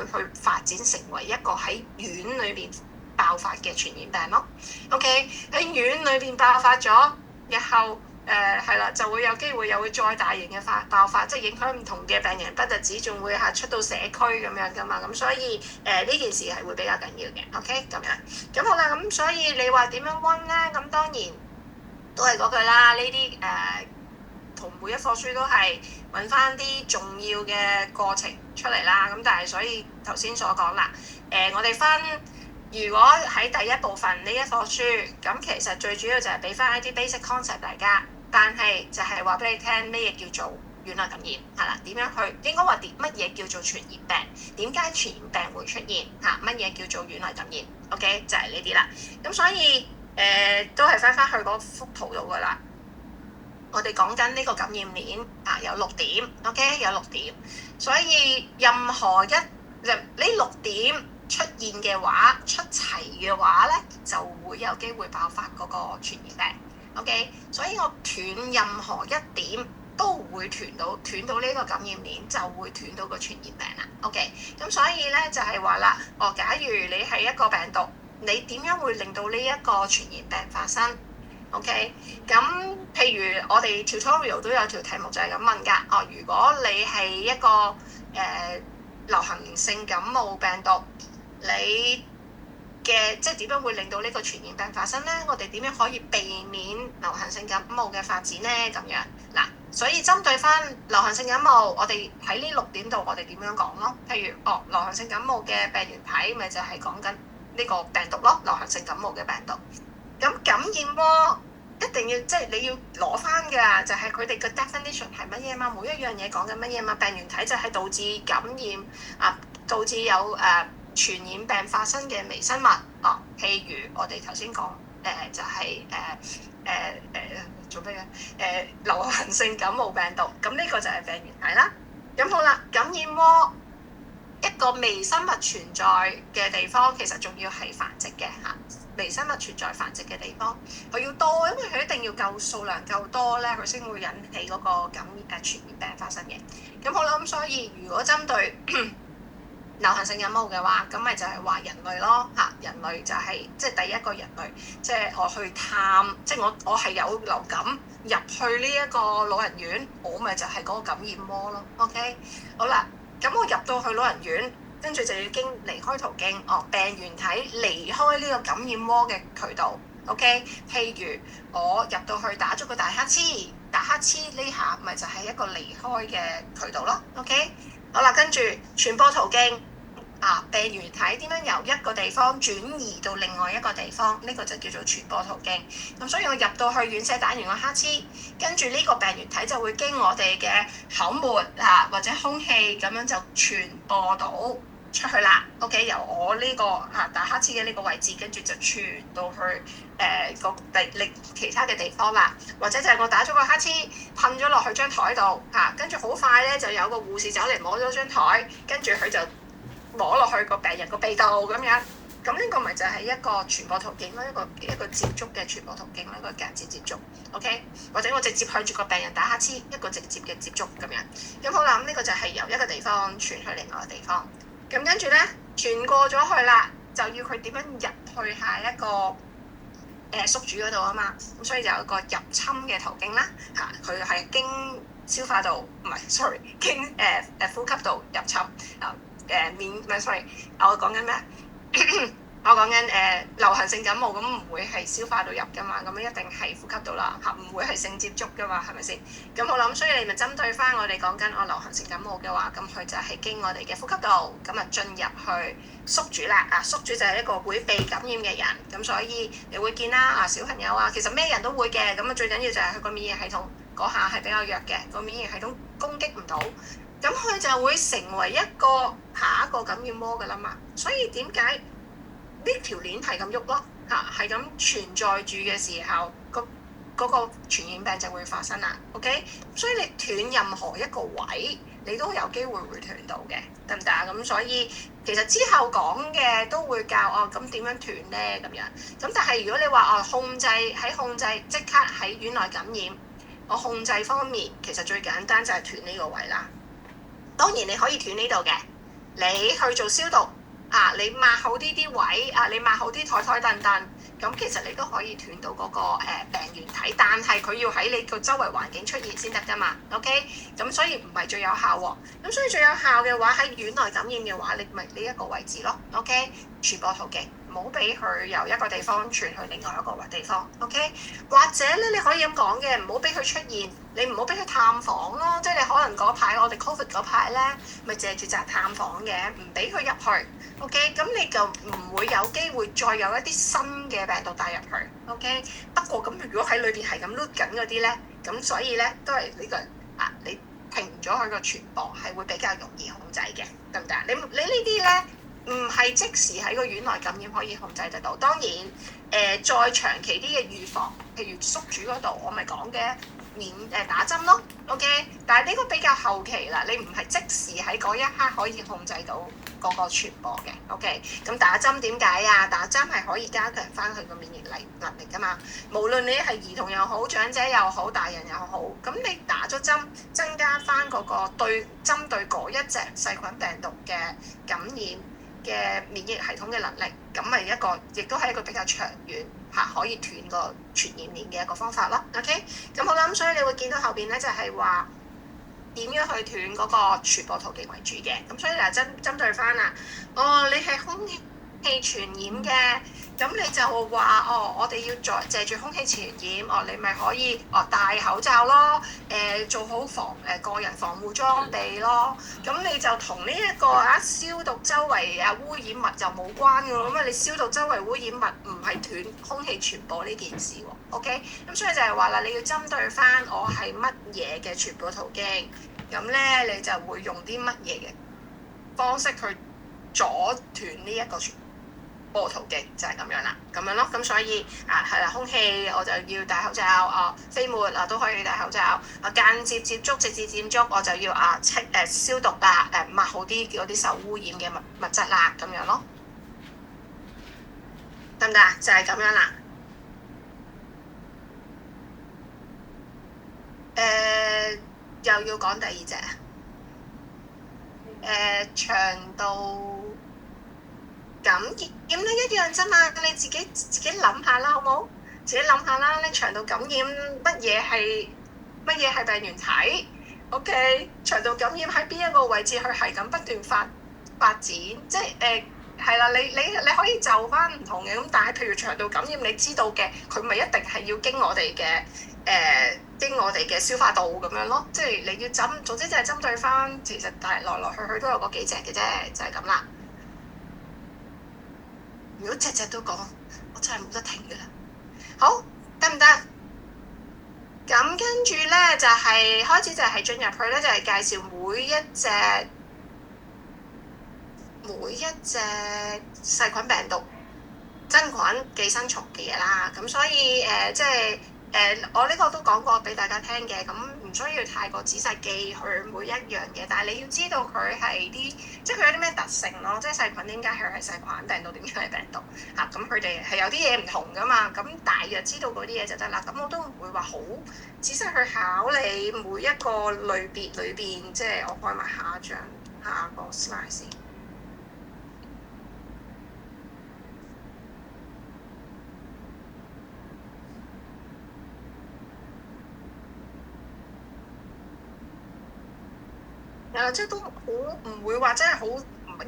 發展成為一個喺院裏邊爆發嘅傳染病咯。OK， 喺院裏邊爆發咗，日後係啦，就會有機會又會再大型嘅爆發，即係影響唔同嘅病人，不特止仲會出到社區咁樣噶嘛。咁所以呢件事係會比較緊要嘅。OK， 咁樣咁好啦。咁所以你話點樣溫咧？咁當然都係嗰句啦。呢啲同每一課書都係揾翻啲重要嘅過程出嚟啦。咁但係所以頭先所講啦，我哋分如果喺第一部分呢一課書，咁其實最主要就係俾翻一啲 basic concept 大家，但係就係話俾你聽咩嘢叫做院內感染係啦，點樣去應該話乜嘢叫做傳染病，點解傳染病會出現嚇，乜嘢叫做院內感染 ？OK 就係呢啲啦。咁所以都係翻去嗰幅圖度噶啦。我哋講緊呢個感染鏈有6點 ，OK 有6點，所以任何呢6點出現嘅話，出齊嘅話咧，就會有機會爆發嗰個傳染病。OK， 所以我斷任何一點都會斷到呢個感染鏈，就會斷到個傳染病啦。OK， 咁所以咧就係話啦，假如你係一個病毒，你點樣會令到呢一個傳染病發生 ？OK， 咁譬如我哋 tutorial 都有條題目就係咁問㗎。如果你係一個流行性感冒病毒，你嘅即係點樣會令到呢個傳染病發生咧？我哋點樣可以避免流行性感冒嘅發展咧？咁樣嗱，所以針對翻流行性感冒，我哋喺呢6點度，我哋點樣講咯？譬如流行性感冒嘅病原體，咪就係講緊呢個病毒咯，流行性感冒嘅病毒。咁感染喎，一定要即係你要攞翻㗎，就係佢哋嘅 definition 係乜嘢嘛？每一樣嘢講緊乜嘢嘛？病原體就係導致感染導致有傳染病發生嘅微生物譬如我哋頭先講就係做咩嘅流行性感冒病毒，咁呢個就係病原體啦。咁好啦，感染窩一個微生物存在嘅地方，其實仲要係繁殖嘅嚇。微生物存在繁殖嘅地方，佢要多，因為佢一定要夠數量夠多咧，佢先會引起嗰個傳染病發生嘅。咁好啦，咁所以如果針對流行性感冒嘅話，咁咪就係話人類咯嚇，人類就係即係第一個人類，即係我去探，即係我係有流感入去呢一個老人院，我咪就係嗰個感染窩咯。OK， 好啦，咁我入到去老人院。跟住就要經離開途徑，病原體離開呢個感染窩嘅渠道 ，OK？ 譬如我入到去打咗個大乞嗤，打乞嗤呢下咪就係一個離開嘅渠道咯 ，OK？ 好啦，跟住傳播途徑，病原體點樣由一個地方轉移到另外一個地方，呢個就叫做傳播途徑。咁所以我入到去院舍打完個乞嗤，跟住呢個病原體就會經我哋嘅口沫或者空氣咁樣就傳播到出去啦 ，OK？ 由我呢個打乞嗤嘅呢個位置，跟住就傳到去其他嘅地方啦，或者就係我打咗個乞嗤，噴咗落去張台度跟住好快咧就有個護士走嚟摸咗張台，跟住佢就摸落去個病人個鼻度咁樣，咁呢個咪就係一個傳播途徑咯，一個接觸嘅傳播途徑咯，一個間接接觸 ，OK？ 或者我直接向住個病人打乞嗤，一個直接嘅接觸咁樣。咁好啦，咁呢個就係由一個地方傳去另外一個地方。咁跟住咧，傳過咗去啦，就要佢點樣入去下一個宿主嗰度啊嘛。咁所以就有一個入侵嘅途徑啦，佢係經消化道，唔係 sorry， 經呼吸道入侵唔係 sorry， 我講緊咩？我講緊流行性感冒，咁唔會係消化道入噶嘛，咁一定係呼吸道啦，唔會係性接觸噶嘛，係咪先？咁我諗，所以你咪針對翻我哋講緊流行性感冒嘅話，咁佢就係經我哋嘅呼吸道，咁進入去宿主啦。宿主就係一個會被感染嘅人，咁所以你會見啦，小朋友其實咩人都會嘅，咁最緊要就係佢個免疫系統嗰下係比較弱嘅，個免疫系統攻擊唔到，咁佢就會成為下一個感染窩噶啦嘛。所以點解呢條鏈係咁喐咯？係咁存在住嘅時候，嗰個傳染病就會發生啦。OK， 所以你斷任何一個位，你都有機會會斷到嘅，得唔得啊？咁所以其實之後講嘅都會教咁點樣斷咧咁樣。咁但係如果你話控制即刻喺院內感染，我控制方面其實最簡單就係斷呢個位啦。當然你可以斷呢度嘅，你去做消毒你抹好呢啲位你抹好啲台凳凳，咁其實你都可以斷到嗰個病原體，但係佢要喺你個周圍環境出現先得㗎嘛。OK，咁所以唔係最有效喎。咁所以最有效嘅話喺院內感染嘅話，你咪呢一個位置咯。OK，傳播途徑唔好俾佢由一個地方傳去另外一個地方。OK，或者咧你可以咁講嘅，唔好俾佢出現，你唔好俾佢探訪咯。即係你可能嗰排我哋 Covid 嗰排咧，咪借住責探訪嘅，唔俾佢入去。OK，咁你就唔會有機會再有一啲新嘅病毒帶入去。OK，不過咁如果喺裏邊係咁碌緊嗰啲咧，咁所以咧都係呢個你停咗佢個傳播係會比較容易控制嘅，得唔得？你呢啲咧唔係即時喺個院內感染可以控制得到。當然再長期啲嘅預防，譬如宿主嗰度我咪講嘅打針咯。OK，但係呢個比較後期啦，你唔係即時喺嗰一刻可以控制到嗰個傳播嘅。OK，咁打針點解啊？打針係可以加強翻佢個免疫能力㗎嘛。無論你係兒童又好、長者又好、大人又好，咁你打咗針，增加翻嗰個針對嗰一隻細菌病毒嘅感染嘅免疫系統嘅能力，咁咪亦都係一個比較長遠可以斷個傳染鏈嘅一個方法咯。OK，咁好啦，咁所以你會見到後邊咧就係話點樣去斷嗰個傳播途徑為主嘅。咁所以嗱針對翻啦，你係空氣傳染嘅，咁你就話我哋要借住空氣傳染，你咪可以戴口罩咯，做好個人防護裝備咯。咁你就同呢一個消毒周圍污染物就冇關嘅喎。咁你消毒周圍污染物唔係斷空氣傳播呢件事喎。OK，咁所以就係話啦，你要針對翻我係乜嘢嘅傳播途徑，咁咧你就會用啲乜嘢嘅方式去阻斷呢一個傳播途徑，就係咁樣啦，咁樣咯。咁所以係啦，空氣我就要戴口罩，飛沫都可以戴口罩，間接接觸、直接接觸我就要消毒啦，抹好啲嗰啲受污染嘅物質啦，咁樣咯，得唔得啊？就係咁樣啦。又要講第二隻腸道感染咧一樣啫嘛，你自己諗下啦，好冇？自己諗下啦，你腸道感染乜嘢係病原體 ？OK， 腸道感染喺邊一個位置，佢係咁不斷發展，即係係啦，你可以就翻唔同嘅，咁但係譬如腸道感染，你知道嘅，佢咪一定係要經我哋嘅消化道咁樣咯，即係你要總之就係針對翻，其實但係來去都有嗰幾隻嘅啫，就係咁啦。如果隻都講，我真係冇得停嘅啦。好，得唔得？咁跟住咧就係開始就係進入去咧，就係介紹每一隻細菌、病毒、真菌、寄生蟲嘅嘢啦。咁所以即係我呢個都講過俾大家聽嘅，咁唔需要太過仔細記佢每一樣嘢，但係你要知道佢係啲，即係佢有啲咩特性咯，即係細菌點解佢係細菌，病毒點解係病毒嚇，咁佢哋係有啲嘢唔同噶嘛，咁大約知道嗰啲嘢就得啦。咁我都唔會話好仔細去考你每一個類別裏邊，即係我開埋下個 slide 先。即係都好唔會話真係好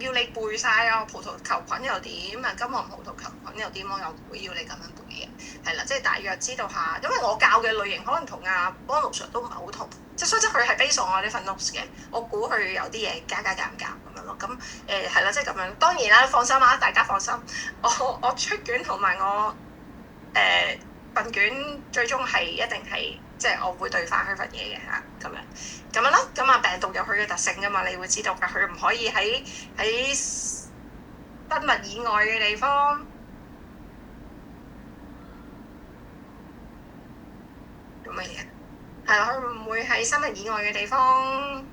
要你背晒葡萄球菌又點金黃葡萄球菌又點，我又唔會要你咁樣背嘅，係啦，即係大約知道下，因為我教嘅類型可能同幫奴 Sir 都唔係好同，即係所以佢係 base on 我呢份 notes 嘅，我估佢有啲嘢加減咁樣咯，咁係啦，即係咁樣。當然啦，放心啦，大家放心，我出卷同埋我份卷最終係一定係。即係我會對翻佢份嘢嘅咁樣咯。咁病毒有佢嘅特性㗎嘛，你會知道㗎，佢唔可以喺生物以外嘅地方。做乜嘢？係啦，佢唔會喺生物以外嘅地方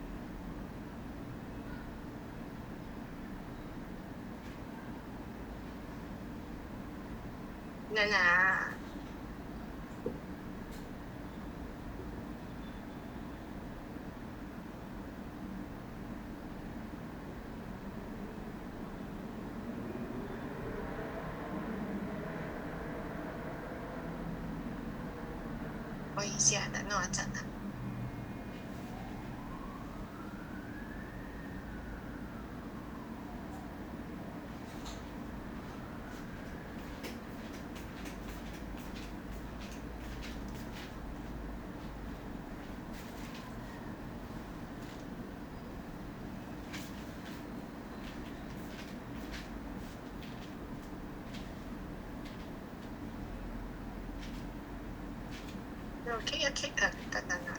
緊啊！唔好意思啊，等我一陣啊。傾一傾啊，等等啊。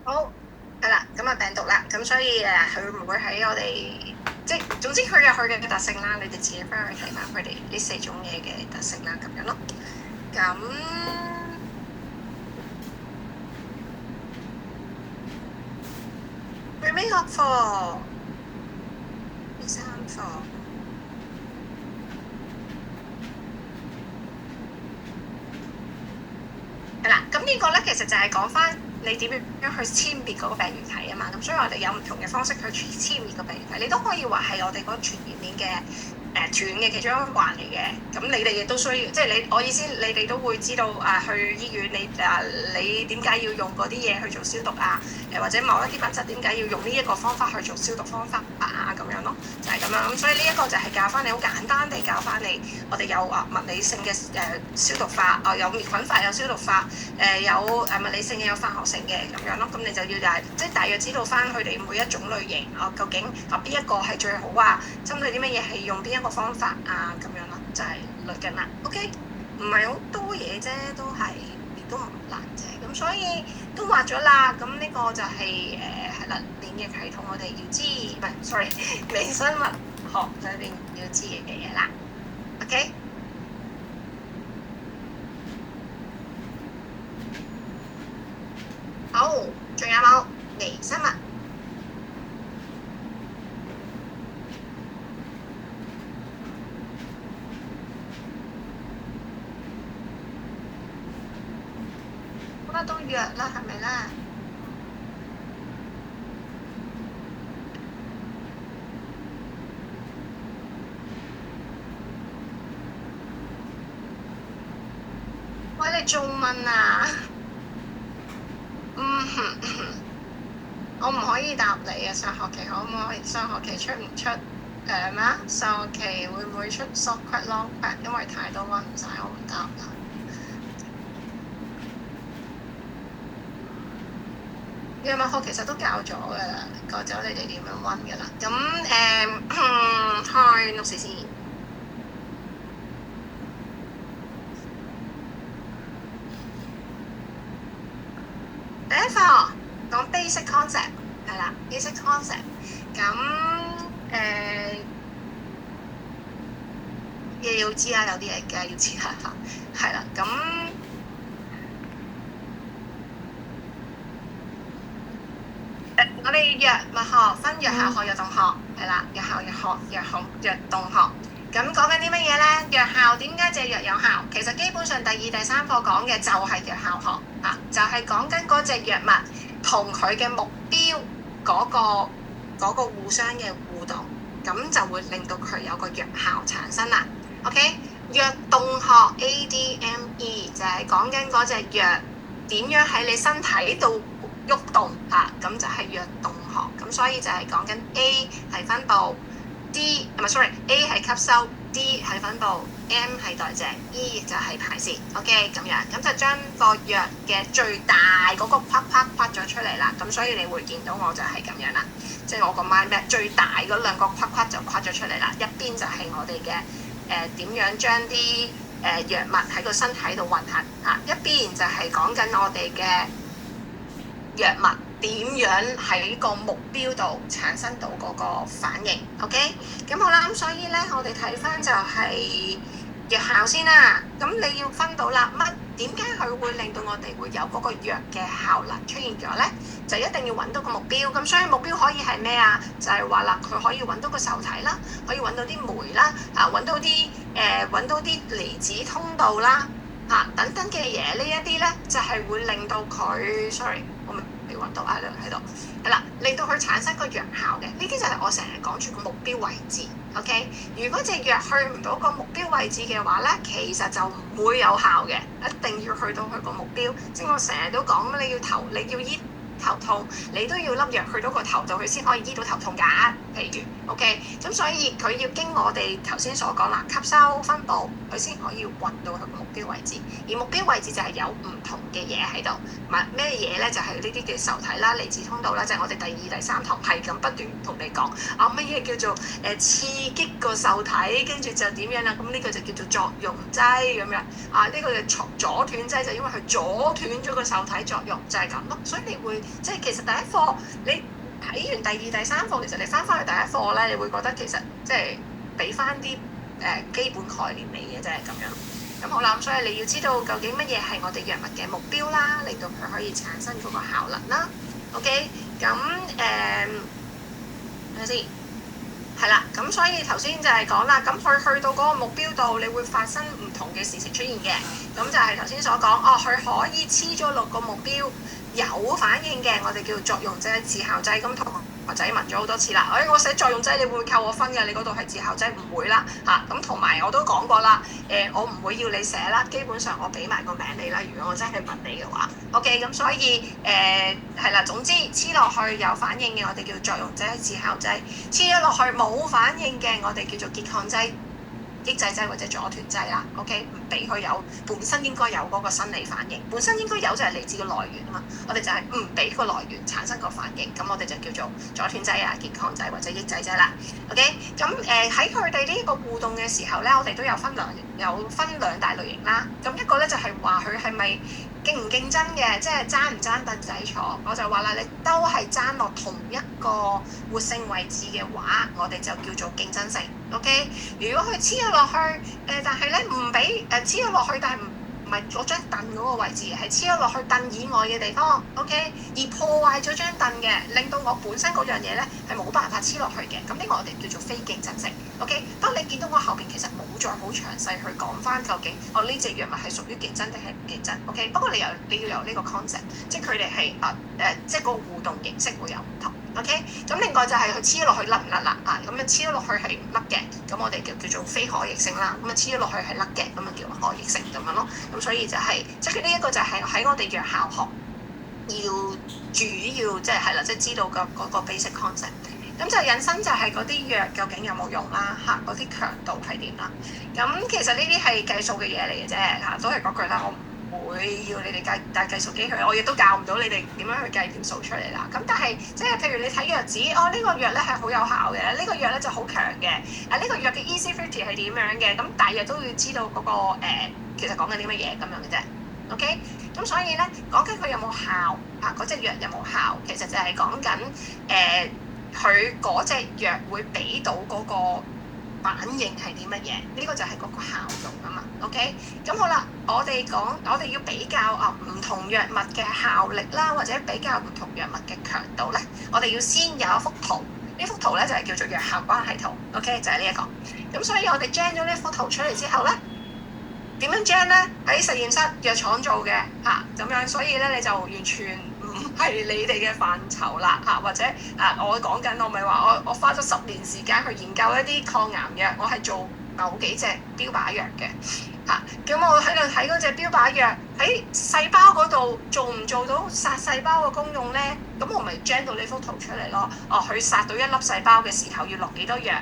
好，係啦，咁啊病毒啦，咁所以佢唔會喺我哋，即係總之佢有佢嘅特性啦，你哋自己翻去睇翻佢哋呢4種嘢嘅特性啦，咁樣咯。咁最尾學課第3課。係啦，咁呢個咧其實就係講翻你點樣去殲滅嗰個病原體啊嘛，咁所以我哋有唔同嘅方式去殲滅個病原體，你都可以話係我哋嗰個傳染鏈嘅斷嘅其中一環嚟嘅。咁你哋亦都需要，即係我意思，你哋都會知道去醫院你點解要用嗰啲嘢去做消毒啊？或者某一啲品質點解要用呢一個方法去做消毒方法啊？咁樣咯，就係咁樣。咁所以呢一個就係教翻你，好簡單地教翻你，我哋有物理性嘅消毒法，有滅菌法，有消毒法，有物理性嘅，有化學性嘅咁樣咯。咁你就要即係大約知道翻佢哋每一種類型究竟邊一個係最好啊？針對啲乜嘢係用邊一個方法啊？咁樣咯，就係類近啦。OK， 唔係好多嘢啫，都唔難啫。咁所以都畫咗啦。咁呢個就係係啦，免疫系統我哋要知，唔係 sorry， 微生物學裏邊要知嘅嘢啦。OK。好，仲有冇微生物？乜都藥啦，係咪啦？喂，你仲問啊？我唔可以答你啊！上學期可唔可以？上學期出唔出咩？上學期會唔會出 short cut long cut？因為太多溫唔晒，我唔答啦。藥物學其實都教咗㗎啦，教咗你哋點樣溫㗎啦。咁開錄視先。第一課講 basic concept 係啦 ，basic concept。咁嘢要知啊，有啲嘢梗係要知下嚇，係啦。咁我哋藥物學分藥效學、藥動學係啦，藥效、藥學、藥動學。咁講緊啲乜嘢咧？藥效點解隻藥有效？其實基本上第2、第3課講嘅就係藥效學啊，就係講緊嗰隻藥物同佢嘅目標嗰個互相嘅互動，咁就會令到佢有個藥效產生啦。OK， 藥動學 ADME 就係講緊嗰隻藥點樣喺你身體度喐動嚇，咁就係藥動學。咁所以就係講緊 A 係分佈。A 係吸收 D 係分佈 ，M 係代謝 ，E 就係排泄。OK 咁樣，咁就將個藥嘅最大嗰個框咗出嚟啦。咁所以你會見到我就係咁樣啦，即係我個 mind map 最大嗰兩個框就框咗出嚟啦。一邊就係我哋嘅點樣將啲藥物喺個身體度運行嚇，一邊就係講緊我哋嘅藥物點樣喺個目標度產生到嗰個反應。OK， 咁好啦，咁所以咧我哋睇翻就係藥效先啦。咁你要分到啦，點解佢會令到我哋會有嗰個藥嘅效能出現咗咧？就一定要揾到個目標。咁所以目標可以係咩啊？就係話啦，佢可以揾到個受體啦，可以揾到啲酶啦，揾到啲離子通道啦，等等嘅嘢。呢一啲咧就係會令到佢，sorry，我未揾到喺度，係啦，令到佢產生個藥效嘅。呢啲就係我成日講住個目標位置。OK， 如果隻藥去唔到個目標位置嘅話咧，其實就唔會有效嘅，一定要去到佢個目標。即係我成日都講，你要醫頭痛，你都要粒藥去到個頭度，佢先可以醫到頭痛㗎。譬如 OK， 咁所以佢要經我哋頭先所講啦，吸收分佈，佢先可以運到佢個目標位置。而目標位置就係有唔同嘅嘢喺度，咩嘢咧？就係呢啲嘅受體啦、離子通道啦，即係我哋第二、第三堂係咁不斷同你講乜嘢叫做刺激個受體，跟住就點樣啦？咁呢個就叫做作用劑咁樣。呢個就阻斷劑，就因為佢阻斷咗個受體作用，就係咁咯。所以你會即係其實第一課你睇完第二、第三課，其實你翻去第一課咧，你會覺得其實即係俾翻啲基本概念你嘅啫咁樣。咁好啦，咁所以你要知道究竟乜嘢係我哋藥物嘅目標啦，令到佢可以產生嗰個效能啦。OK， 咁睇下先，係啦。咁所以頭先就係講啦，咁佢去到嗰個目標度，你會發生唔同嘅事情出現嘅。咁就係頭先所講，佢可以黐咗落個目標有反應嘅，我哋叫作用劑、治效劑。咁同學仔問咗好多次啦，我寫作用劑，你會唔會扣我分嘅？你嗰度係治效劑，唔會啦嚇。咁同埋我都講過啦，我唔會要你寫啦，基本上我俾埋個名你啦。如果我真係問你嘅話 ，OK， 咁所以係啦，總之黐落去有反應嘅，我哋叫作用劑、治效劑；黐咗落去冇反應嘅，我哋叫做拮抗劑、抑制劑或者阻斷劑啦。OK， 唔俾佢有本身應該有嗰個生理反應，本身應該有就係嚟自個來源啊嘛。我哋就係唔俾個來源產生個反應，咁我哋就叫做阻斷劑啊、拮抗劑或者抑制劑啦。OK， 咁喺佢哋呢個互動嘅時候咧，我哋都有分兩大類型啦。咁一個咧就係話佢係咪競唔競爭嘅，即係爭唔爭凳仔坐。我就話啦，你都係爭落同一個活性位置嘅話，我哋就叫做競爭性。OK， 如果佢黐咗落去，但係咧唔俾黐咗落去，但係唔係嗰張凳嗰個位置，係黐咗落去凳以外嘅地方。OK， 而破壞咗張凳嘅，令到我本身嗰樣嘢咧係冇辦法黐落去嘅。咁呢個我哋叫做非競爭性。OK， 不過你見到我後邊其實冇再好詳細去講翻究竟我呢隻藥物係屬於競爭定係唔競爭。OK， 不過你要有呢個 concept， 即係佢哋係即係個互動形式會有唔同。OK， 咁另外就係佢黐咗落去甩唔甩啦？咁樣黐咗落去係唔甩嘅，咁我哋叫做非可逆性啦。咁啊黐咗落去係甩嘅，咁啊叫可逆性咁樣咯。咁所以就係即係呢一個就係喺我哋藥效學要主要即係知道嗰個 basic concept。咁就引申就係嗰啲藥究竟有冇用啦？嗰啲強度係點啦？咁其實呢啲係計數嘅嘢嚟嘅啫，都係嗰句啦。我會要你哋帶計數機去，我亦都教唔到你哋點樣去計條數出嚟啦。咁但係即係譬如你睇藥紙，呢個藥咧係好有效嘅，呢個藥咧就好強嘅。呢個藥嘅 EC50 係點樣嘅？咁大約都要知道嗰個其實講緊啲乜嘢咁樣嘅啫。OK， 咁所以咧講緊佢有冇效嗰隻藥有冇效，其實就係講緊佢嗰隻藥會俾到嗰個反應係啲乜嘢？呢個就係嗰個效用啊嘛。OK， 咁好啦，我哋要比較唔同藥物嘅效力啦，或者比較唔同藥物嘅強度咧，我哋要先有一幅圖。呢幅圖咧就係叫做藥效關係圖。OK， 就係呢一個。咁所以我哋 gen 咗呢幅圖出嚟之後咧，點樣 gen 咧？喺實驗室藥廠做嘅咁樣，所以咧你就完全唔係你哋嘅範疇啦或者我講緊我咪話我花咗10年時間去研究一啲抗癌藥，我係做某幾隻標靶藥嘅。咁我喺度睇嗰隻標靶藥喺細胞嗰度做唔做到殺細胞嘅功用咧？咁我咪 gen 到呢幅圖出嚟咯。佢殺到一粒細胞嘅時候要落幾多藥？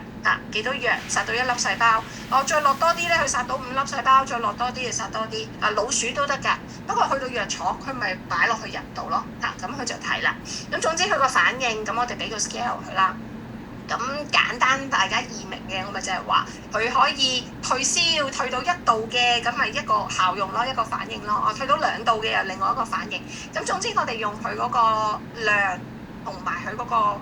幾多藥殺到一粒細胞？再落多啲咧，佢殺到5粒細胞，再落多啲就殺多啲。老鼠都得㗎，不過去到藥廠佢咪擺落去人度咯。咁佢就睇啦。咁總之佢個反應，咁我哋俾個 scale 佢啦。咁簡單大家易明嘅，我咪就係話佢可以退燒退到1度嘅，咁咪一個效用咯，一個反應咯。退到2度嘅又另外一個反應。咁總之我哋用佢嗰個量同埋佢嗰個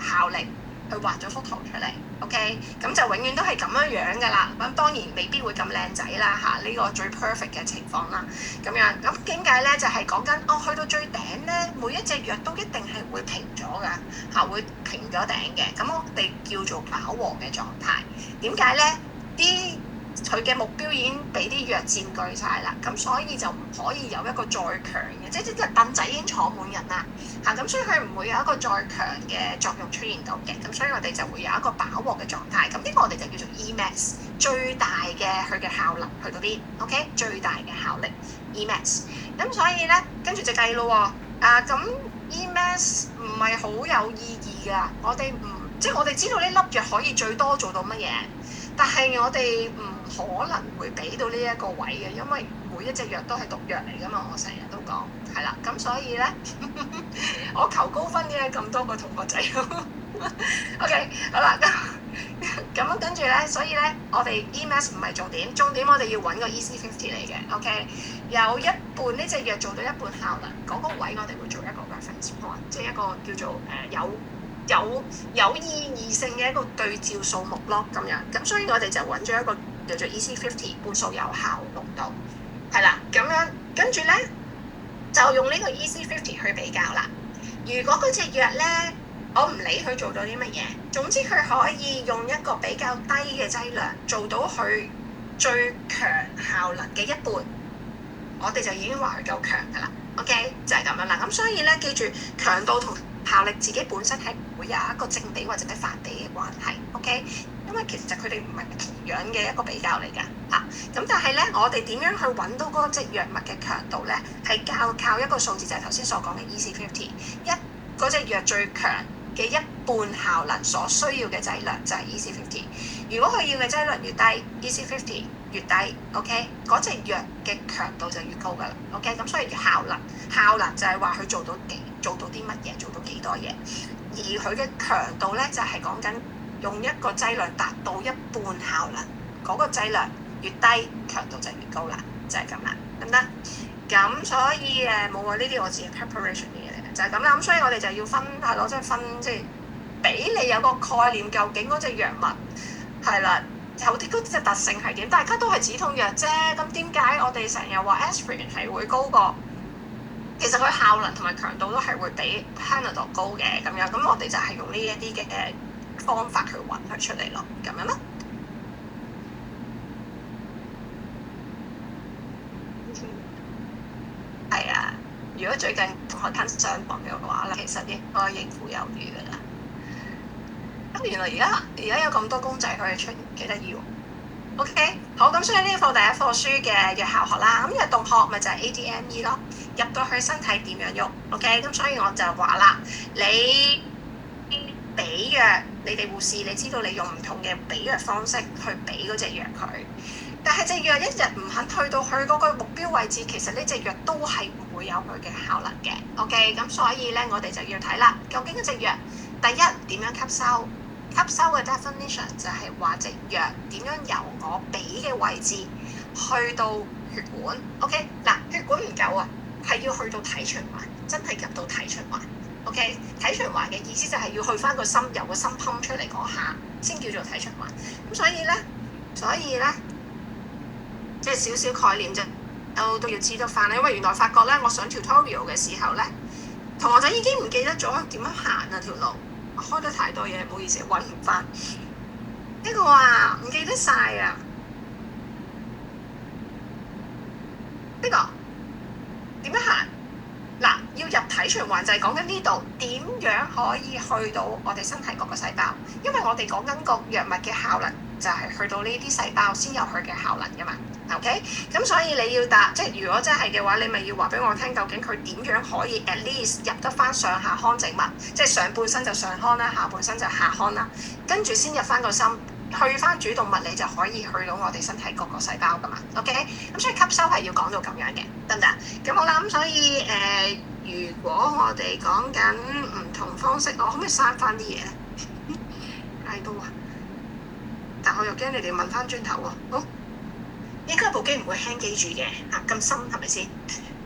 效力去畫咗幅圖出嚟 ，OK？ 咁就永遠都係咁樣㗎啦。咁當然未必會咁靚仔啦呢個最 perfect 嘅情況啦。咁樣咁點解咧？就係講緊去到最頂咧，每一隻藥都一定係會平咗㗎，會平咗頂嘅。咁我哋叫做飽和嘅狀態。點解咧？佢嘅目標已經俾啲藥佔據晒啦，咁所以就唔可以有一個再強嘅，即係隻凳仔已經坐滿人啦，咁所以佢唔會有一個再強嘅作用出現到嘅，咁所以我哋就會有一個飽和嘅狀態，咁呢個我哋就叫做 Emax 最大嘅佢嘅效能去到邊 ，OK 最大嘅效力 Emax， 咁所以咧跟住就計咯喎，咁 Emax 唔係好有意義㗎，即係我哋知道呢粒藥可以最多做到乜嘢，但係我哋唔可能會俾到呢一個位嘅，因為每一隻藥都係毒藥嚟㗎嘛，我成日都講，係啦，咁所以咧，我求高分嘅咁多個同學仔，OK， 好啦，咁跟住咧，所以咧，我哋 Emax 唔係重點，重點我哋要揾個 EC50 嚟嘅 ，OK， 有一半呢隻藥做到一半效能，嗰個位我哋會做一個 reference point，即係一個叫做有意義性嘅一個對照數目咯，咁樣，咁所以我哋就揾咗一個叫做 EC50 半數有效濃度，係啦，咁樣跟住咧就用呢個 EC50 去比較啦。如果嗰隻藥咧，我唔理佢做到啲乜嘢，總之佢可以用一個比較低嘅劑量做到佢最強效能嘅一半，我哋就已經話佢夠強噶啦。OK， 就係咁樣啦。咁所以咧，記住強度同效力自己本身係唔會有一個正比或者係反比嘅關係 ，OK？ 因為其實佢哋唔係同樣嘅一個比較嚟㗎嚇。咁但係咧，我哋點樣去揾到嗰隻藥物嘅強度咧？係靠一個數字，就係頭先所講嘅 EC50，嗰隻藥最強嘅一半效能所需要嘅劑量就係 EC50。如果佢要嘅劑量越低 ，EC50 越低 ，OK？ 嗰隻藥嘅強度就越高㗎啦 ，OK？ 咁所以效能就係話佢做到啲乜嘢，做到幾多嘢，而佢嘅強度咧就係講緊用一個劑量達到一半效能，嗰個劑量越低，強度就越高啦，就係咁啦，得唔得？咁所以冇啊，呢啲我自己 preparation 嘅嘢嚟嘅，就係咁啦。咁所以我哋就要分係咯，即係俾你有個概念，究竟嗰隻藥物係啦，有啲嗰隻特性係點？大家都係止痛藥啫，咁點解我哋成日話 aspirin 係會高過？其實佢效能同埋強度都係會比 Panadol 高嘅咁樣，咁我哋就係用呢一啲嘅方法去揾佢出嚟咯，咁樣咯。係啊，如果最近同學跟上堂嘅話咧，其實應該應付有餘㗎啦。咁原來而家有咁多公仔可以出現，幾得意喎！OK， 好，咁所以呢課第一課書嘅藥效學啦，咁藥動學咪就係 ADME 咯，入到去身體點樣喐 ，OK， 咁所以我就話啦，你俾藥，你哋護士你知道你用唔同嘅俾藥方式去俾嗰隻藥佢，但係隻藥一日唔肯去到佢嗰個目標位置，其實呢隻藥都係唔會有佢嘅效能嘅 ，OK， 咁所以咧我哋就要睇啦，究竟嗰隻藥第一點樣吸收？吸收嘅 definition 就係話隻藥點樣由我俾嘅位置去到血管 ，OK？ 嗱，血管唔夠啊，係要去到體循環，真係入到體循環 ，OK？ 體循環嘅意思就係要去翻個心，由個心泵出嚟嗰下先叫做體循環。咁所以咧，即係少少概念啫，都要知得翻咧，因為原來發覺咧，我上 tutorial 嘅時候咧，同學仔已經唔記得咗點樣行啊條路。開得太多嘢，唔好意思，揾唔翻。呢個啊，唔記得晒啊！呢個點樣行？嗱，要入體循環就係講緊呢度點樣可以去到我哋身體各個細胞，因為我哋講緊個藥物嘅效能就係去到呢啲細胞先有佢嘅效能噶嘛。OK，咁所以你要答，即係如果真係嘅話，你咪要話俾我聽，究竟佢點樣可以 at least 入得翻上下腔靜脈，即係上半身就上腔啦，下半身就下腔啦，跟住先入翻個心，去翻主動脈，你就可以去到我哋身體各個細胞噶嘛。OK，咁所以吸收係要講到咁樣嘅，得唔得？咁好啦，咁所以如果我哋講緊唔同方式，我可唔可以刪翻啲嘢咧？睇到啊，但我又驚你哋問翻轉頭喎。好。應該部機唔會 hang 機住嘅，咁深係咪先？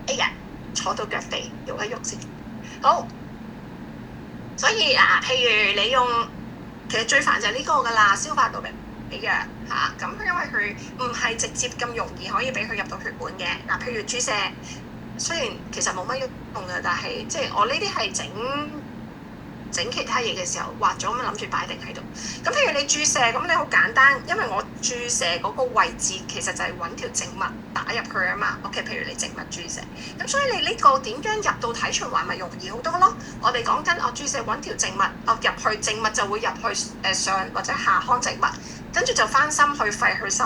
哎呀，坐到腳地，喐一喐先。好，所以譬如你用，其實最煩就係呢個㗎啦，消化道嘅藥咁因為佢唔係直接咁容易可以俾佢入到血管嘅。譬如注射，雖然其實冇乜用嘅，但係即係我呢啲係整其他嘢嘅時候畫咗咁諗住擺定喺度。咁譬如你注射，咁你好簡單，因為我注射嗰個位置其實就係揾條靜脈打入去啊嘛。OK，譬如你靜脈注射，咁所以你呢個點樣入到體循環咪容易好多咯。我哋講緊我注射揾條靜脈，我入去靜脈就會入去上或者下腔靜脈，跟住就翻心去肺去心，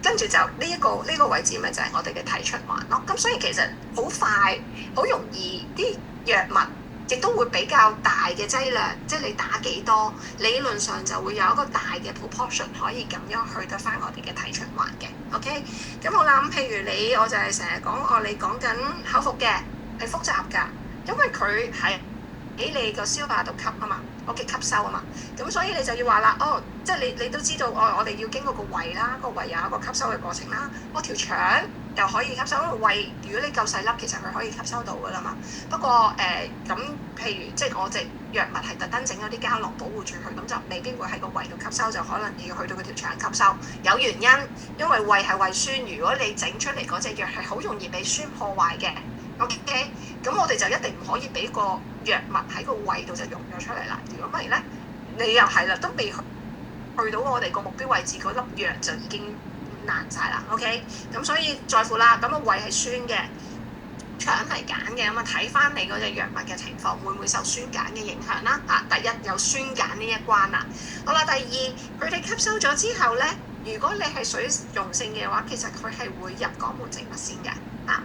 跟住就呢個位置咪就係我哋嘅體循環咯。咁所以其實好快好容易啲藥物。亦都會比較大嘅劑量，即係你打幾多，理論上就會有一個大嘅 proportion 可以咁樣去得翻我哋嘅體循環嘅。OK，咁好啦，咁譬如我就係成日講你講緊口服嘅係複雜㗎，因為佢係喺你個消化道吸啊嘛，OK，吸收啊嘛，咁所以你就要話啦，即係你都知道，我哋要經過個胃啦，個胃有一個吸收嘅過程啦，我條腸又可以吸收，因為胃如果你夠細粒，其實佢可以吸收到㗎啦嘛。不過咁譬如即係我隻藥物係特登整咗啲膠囊保護住佢，咁就未必會喺個胃度吸收，就可能要去到嗰條腸吸收。有原因，因為胃係胃酸，如果你整出嚟嗰隻藥係好容易被酸破壞嘅。OK，咁我哋就一定唔可以俾個藥物喺個胃度就溶咗出嚟啦。如果唔係咧，你又係啦，都未去到我哋個目標位置，嗰粒藥就已經爛晒啦。OK，咁所以在乎啦。咁個胃係酸嘅，腸係鹼嘅，咁睇翻你嗰隻藥物嘅情況，會唔會受酸鹼嘅影響啦？第一有酸鹼呢一關啦。好啦，第二佢哋吸收咗之後咧，如果你係水溶性嘅話，其實佢係會入肛門靜脈先嘅。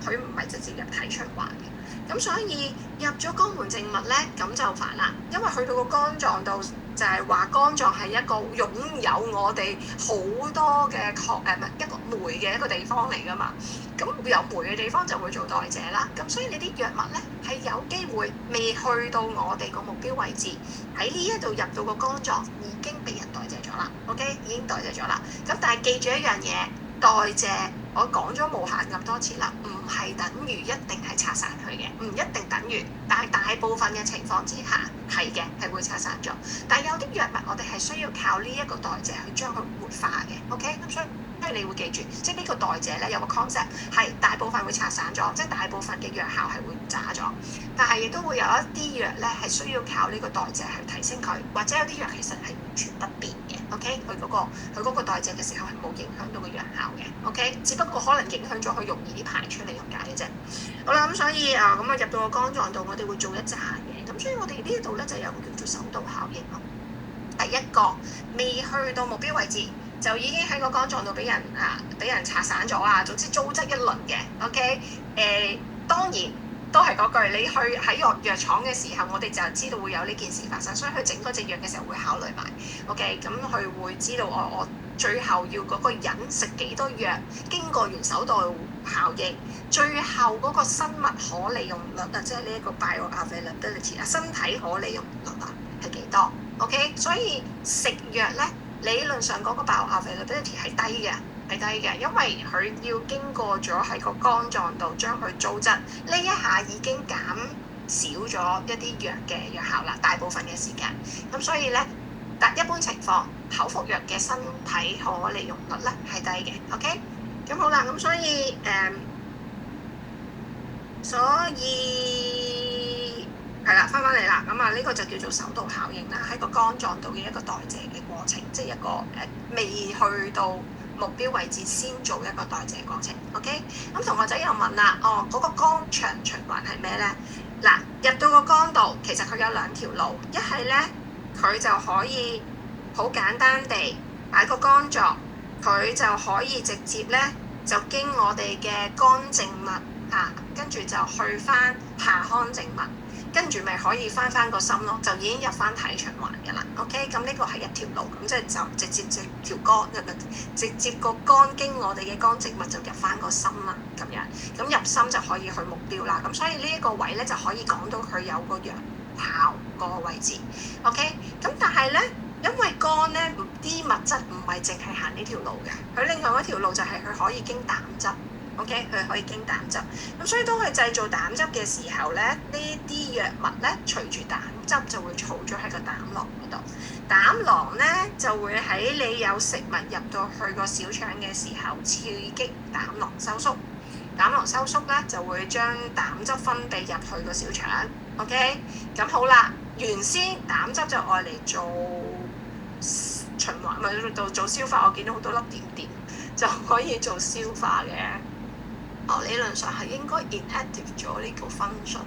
佢唔係直接入體循環嘅，咁所以入咗肛門靜脈咧，咁就煩啦，因為去到個肝臟度就係話肝臟係一個擁有我哋好多嘅一個酶嘅一個地方嚟噶嘛，咁有酶嘅地方就會做代謝啦，咁所以你啲藥物咧係有機會未去到我哋個目標位置，喺呢一度入到個肝臟已經被人代謝咗啦 ，OK 已經代謝咗啦，咁但係記住一樣嘢。代謝，我講咗無限咁多次啦，唔係等於一定係拆散佢嘅，唔一定等於，但係大部分嘅情況之下係嘅，係會拆散咗。但係有啲藥物我哋係需要靠呢一個代謝去將佢活化嘅 ，OK？咁所以你會記住，即係呢個代謝咧有個 concept 係大部分會拆散咗，即係大部分嘅藥效係會渣咗，但係亦都會有一啲藥咧係需要靠呢個代謝去提升佢，或者有啲藥其實係完全不變嘅。OK，佢嗰個代謝嘅時候係冇影響到個藥效嘅。OK，只不過可能影響咗佢容易啲排出嚟咁解嘅啫。好啦，咁所以咁入到個肝臟度，我哋會做一紮嘢。咁所以我哋呢一度咧就有個叫做手導效應咯。第一個未去到目標位置，就已經喺個肝臟度俾人拆散咗啊！總之糟質一輪嘅。OK，當然。都係嗰句，你去喺藥廠嘅時候，我哋就知道會有呢件事發生，所以佢整嗰隻藥嘅時候會考慮埋。OK，咁佢會知道我最後要嗰個人食幾多藥，經過完手導效應，最後嗰個生物可利用率即係呢一個 bioavailability 身體可利用率係幾多 ？OK，所以食藥咧，理論上嗰個 bioavailability 係低嘅。係低嘅，因為佢要經過咗喺個肝臟度將佢糟質，呢一下已經減少咗一啲藥嘅藥效啦，大部分嘅時間。咁所以咧，一般情況口服藥嘅身體可利用率咧係低嘅。OK，咁好啦，咁所以係啦，翻嚟啦，咁呢個就叫做手導效應啦，喺個肝臟度嘅一個代謝嘅過程，即係一個未去到目標位置先做一個代謝過程 ，OK？ 咁同學仔又問啦，嗰個肝腸循環係咩咧？嗱，入到個肝度，其實佢有兩條路，一係咧佢就可以好簡單地擺個肝臟，佢就可以直接咧就經我哋嘅肝靜脈跟住就去翻下腔靜脈，跟住咪可以翻個心咯，就已經入翻體循環嘅啦。OK，咁呢個係一條路，咁即係就直接條肝直接個肝經我哋嘅肝靜脈就入翻個心啦，咁樣咁入心就可以去目標啦。咁所以呢一個位咧就可以講到佢有個藥效嗰個位置。OK，咁但係咧，因為肝咧啲物質唔係淨係行呢條路嘅，佢另外一條路就係佢可以經膽汁。OK， 佢可以經膽汁，咁所以當佢製造膽汁嘅時候咧，呢啲藥物咧隨住膽汁就會儲咗喺個膽囊嗰度，膽囊咧就會喺你有食物入到去個小腸嘅時候刺激膽囊收縮，膽囊收縮咧就會將膽汁分泌入去個小腸。OK， 咁好啦，原先膽汁就愛嚟做循環，咪做消化，我見到好多粒點點就可以做消化嘅。理論上係應該 inactive 咗呢個 function。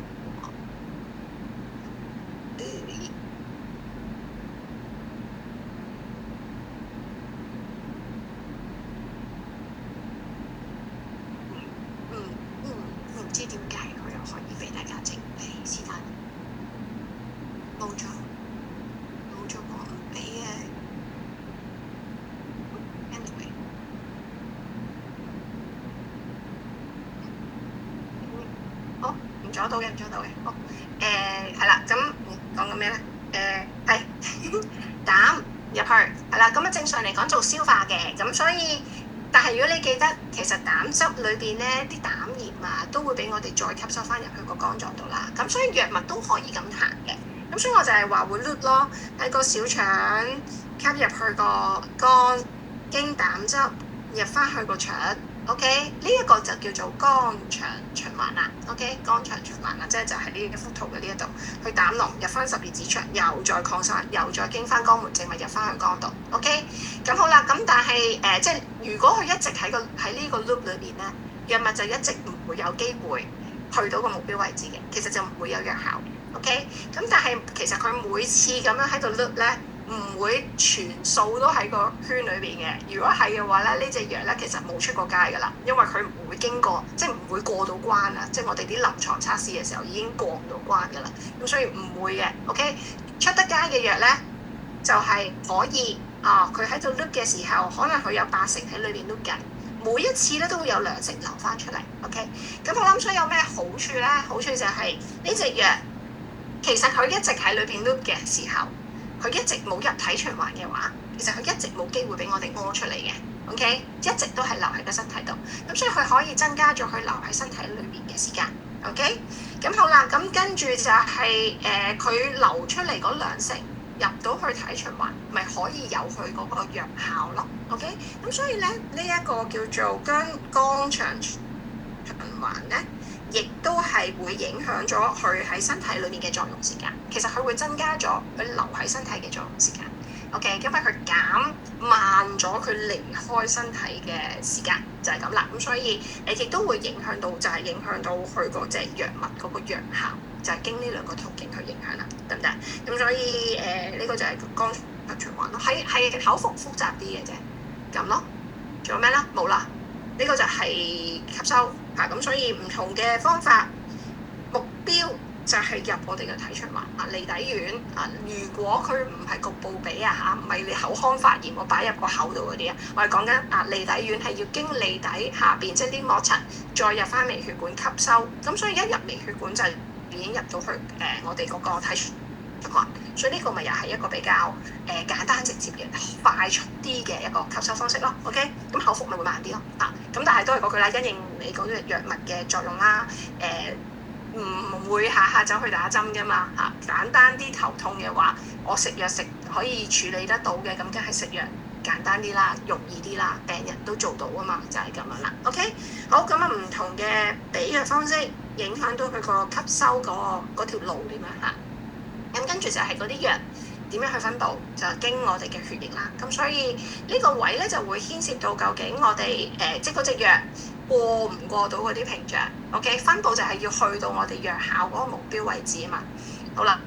唔知點解佢又可以俾大家整理是但，冇咗個唔俾嘅。anyway，唔阻到嘅。好，係啦，咁講緊咩咧？係膽入去係啦，咁正常嚟講做消化嘅，咁所以。但係如果你記得，其實膽汁裏邊咧啲膽鹽都會俾我哋再吸收翻入去個肝臟度啦。咁所以藥物都可以咁行嘅。咁所以我就係話會 loop 咯，喺個小腸吸入去個肝，經膽汁入翻去個腸。OK， 呢一個就叫做肝腸循環啦。OK， 肝腸循環啦，即係就係呢一幅圖嘅呢一度，去膽囊入翻十二指腸，又再擴散，又再經翻肛門靜脈入翻去肝度。OK， 咁好啦，咁但係即係如果佢一直喺呢個 loop 裏邊咧，藥物就一直唔會有機會去到個目標位置嘅，其實就唔會有藥效。OK， 咁但係其實佢每次咁樣喺度 loop 咧，唔會全數都喺個圈裏邊嘅。如果係嘅話咧，呢隻藥咧其實冇出過街㗎啦，因為佢唔會經過，即係唔會過到關啊！即係我哋啲臨床測試嘅時候已經過唔到關㗎啦，咁所以唔會嘅。OK， 出得街嘅藥咧就係可以佢喺度 loop 嘅時候，可能佢有80%喺裏邊 loop 緊，每一次咧都會有2成流翻出嚟。OK， 咁我諗所以有咩好處咧？好處就係呢隻藥其實佢一直喺裏邊 loop 嘅時候。佢一直冇入體循環嘅話，其實佢一直冇機會俾我哋屙出嚟嘅。OK， 一直都係留喺個身體度，咁所以佢可以增加咗佢留喺身體裏面嘅時間。OK， 咁好啦，咁跟住就係佢流出嚟嗰2成入到去體循環，咪可以有佢嗰個藥效咯。OK， 咁所以咧呢一個叫做肝腸循環咧。亦都係會影響咗佢喺身體裏面嘅作用時間。其實佢會增加咗佢留喺身體嘅作用時間。OK， 因為佢減慢咗佢離開身體嘅時間，就係咁啦。咁所以亦都會影響到，就係影響到佢嗰隻藥物嗰個藥效，就係經呢2個途徑去影響啦，得唔得？咁所以呢個就係肝腸循環咯，係口服複雜啲嘅啫，咁咯。仲有咩啦？冇啦。呢個就係吸收咁所以唔同嘅方法，目標就係入我哋嘅體循環離底丸如果佢唔係局部俾唔係你口腔發炎我擺入個口度嗰啲我係講緊離底丸係要經脷底下邊即係啲膜層再入翻微血管吸收，咁所以一入微血管就已經入到去我哋嗰個體循環，所以呢個咪又係一個比較簡單直接嘅快速啲嘅一個吸收方式咯。OK， 咁口服咪會慢啲咯咁但係都係嗰句啦，因應你嗰啲藥物嘅作用啦，唔會下下走去打針噶嘛簡單啲頭痛嘅話，我食藥食可以處理得到嘅，咁梗係食藥簡單啲啦，容易啲啦，病人都做到啊嘛，就係咁樣啦。OK， 好，咁唔同嘅俾藥方式影響到佢個吸收嗰條路點樣咁跟住就係嗰啲藥點樣去分佈，就經我哋嘅血液啦。咁所以呢個位咧就會牽涉到究竟我哋即係嗰隻藥過唔過到嗰啲屏障。OK， 分佈就係要去到我哋藥效嗰個目標位置啊嘛。好啦，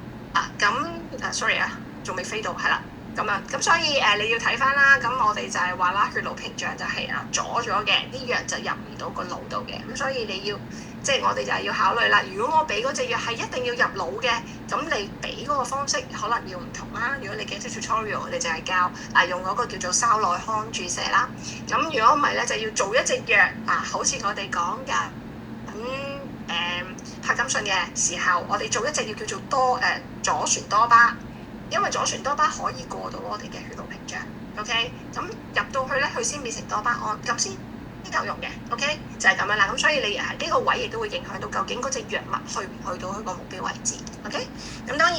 咁sorry仲未飛到，係啦。咁樣，咁所以你要睇翻啦。咁我哋就係話啦，血腦屏障就係阻咗嘅，啲藥就入唔到個腦度嘅。咁所以你要即係我哋就係要考慮啦。如果我俾嗰隻藥係一定要入腦嘅，咁你俾嗰個方式可能要唔同啦。如果你嘅 tutorial 我哋就係教用嗰個叫做梢內康注射啦。咁如果唔係咧，就要做一隻藥好似我哋講嘅柏金遜嘅時候，我哋做一隻要叫做左旋多巴。因為左旋多巴可以過到我哋嘅血腦屏障 ，OK， 咁入到去咧，佢先變成多巴胺，咁先有用嘅 ，OK， 就係咁樣啦。咁所以你呢個位亦都會影響到究竟嗰隻藥物去唔去到佢個目標位置 ，OK。咁當然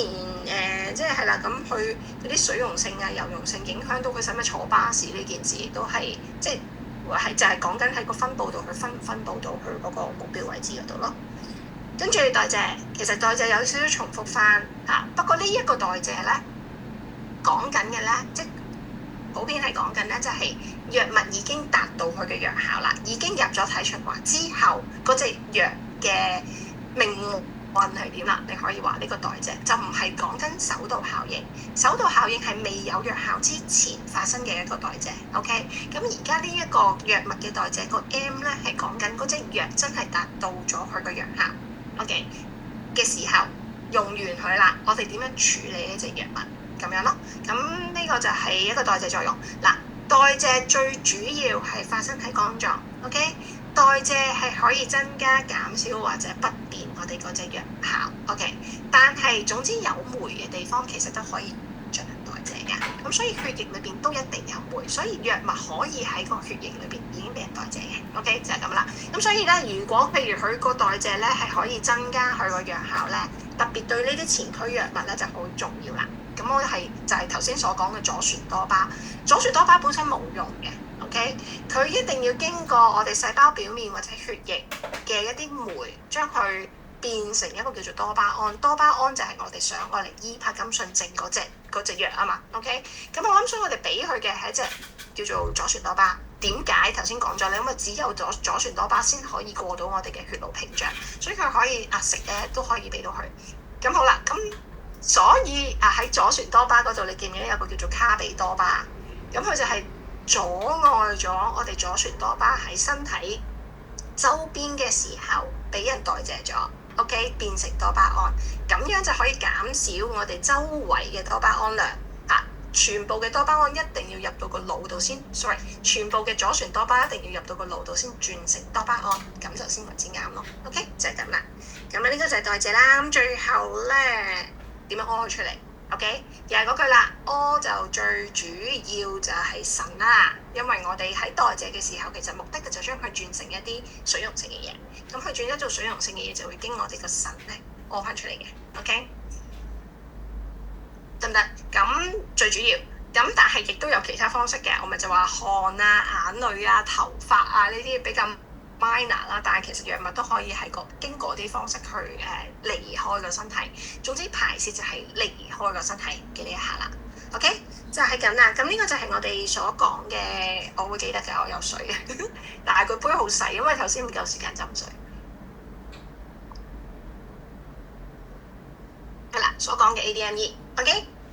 即係啦，咁佢嗰啲水溶性油溶性影響到佢使唔使坐巴士呢件事，都係即係就係講緊喺個分佈度去分佈到佢嗰個目標位置嗰度咯。跟住代謝，其實代謝有少少重複翻不過呢一個代謝咧講緊嘅咧，即係普遍係講緊咧，就係藥物已經達到佢嘅藥效啦，已經入咗體循環之後，嗰隻藥嘅命運係點啦？你可以話呢個代謝就唔係講緊首度效應，首度效應係未有藥效之前發生嘅一個代謝。OK， 咁而家呢一個藥物嘅代謝個 M 咧係講緊嗰隻藥真係達到咗佢個藥效。OK 嘅時候用完佢啦，我哋點樣處理呢隻藥物咁樣咯？咁呢個就係一個代謝作用。嗱，代謝最主要係發生喺肝臟。OK， 代謝係可以增加、減少或者不變我哋嗰隻藥效。OK， 但係總之有酶嘅地方其實都可以進行代謝嘅。咁所以血液裏邊都一定有酶，所以藥物可以喺個血液裏邊已經俾人代謝嘅。OK， 就係咁啦。咁所以咧，如果譬如佢個代謝咧係可以增加佢個藥效咧，特別對呢啲前驅藥物咧就好重要啦。咁我就係頭先所講嘅左旋多巴。左旋多巴本身冇用嘅 ，OK， 佢一定要經過我哋細胞表面或者血液嘅一啲酶，將佢變成一個叫做多巴胺。多巴胺就係我哋想愛嚟醫柏金遜症嗰隻藥啊嘛 ，OK。咁我諗所以我哋俾佢嘅係一隻叫做左旋多巴。點解頭先講咗咧？因為只有左旋多巴先可以過到我哋嘅血腦屏障，所以佢可以食咧都可以俾到佢。咁好啦，咁所以喺左旋多巴嗰度，你記唔記得有個叫做卡比多巴？咁佢就係阻礙咗我哋左旋多巴喺身體周邊嘅時候俾人代謝咗 ，OK， 變成多巴胺，咁樣就可以減少我哋周圍嘅多巴胺量。全部嘅多巴胺一定要入到個腦度先 ，sorry， 全部嘅左旋多巴一定要入到個腦度先轉成多巴胺，咁就先為之啱咯。OK， 就係咁啦。咁呢個就係代謝啦。咁最後咧點樣屙出嚟 ？OK， 又係嗰句啦，屙就最主要就係腎啦，因為我哋喺代謝嘅時候，其實目的就將佢轉成一啲水溶性嘅嘢。咁佢轉咗做水溶性嘅嘢，就會經我哋個腎咧屙翻出嚟嘅。OK。得唔得？咁最主要，咁但係亦都有其他方式嘅，我咪就話汗啊、眼淚啊、頭髮啊呢啲比較 minor 啦，但係其實藥物都可以係經過啲方式去離開個身體。總之排泄就係離開個身體嘅呢一下啦。OK， 就係咁啦。咁呢個就係我哋所講嘅，我會記得嘅。我有水嘅，但係個杯好細，因為頭先唔夠時間斟水。係啦，所講嘅 ADME。OK，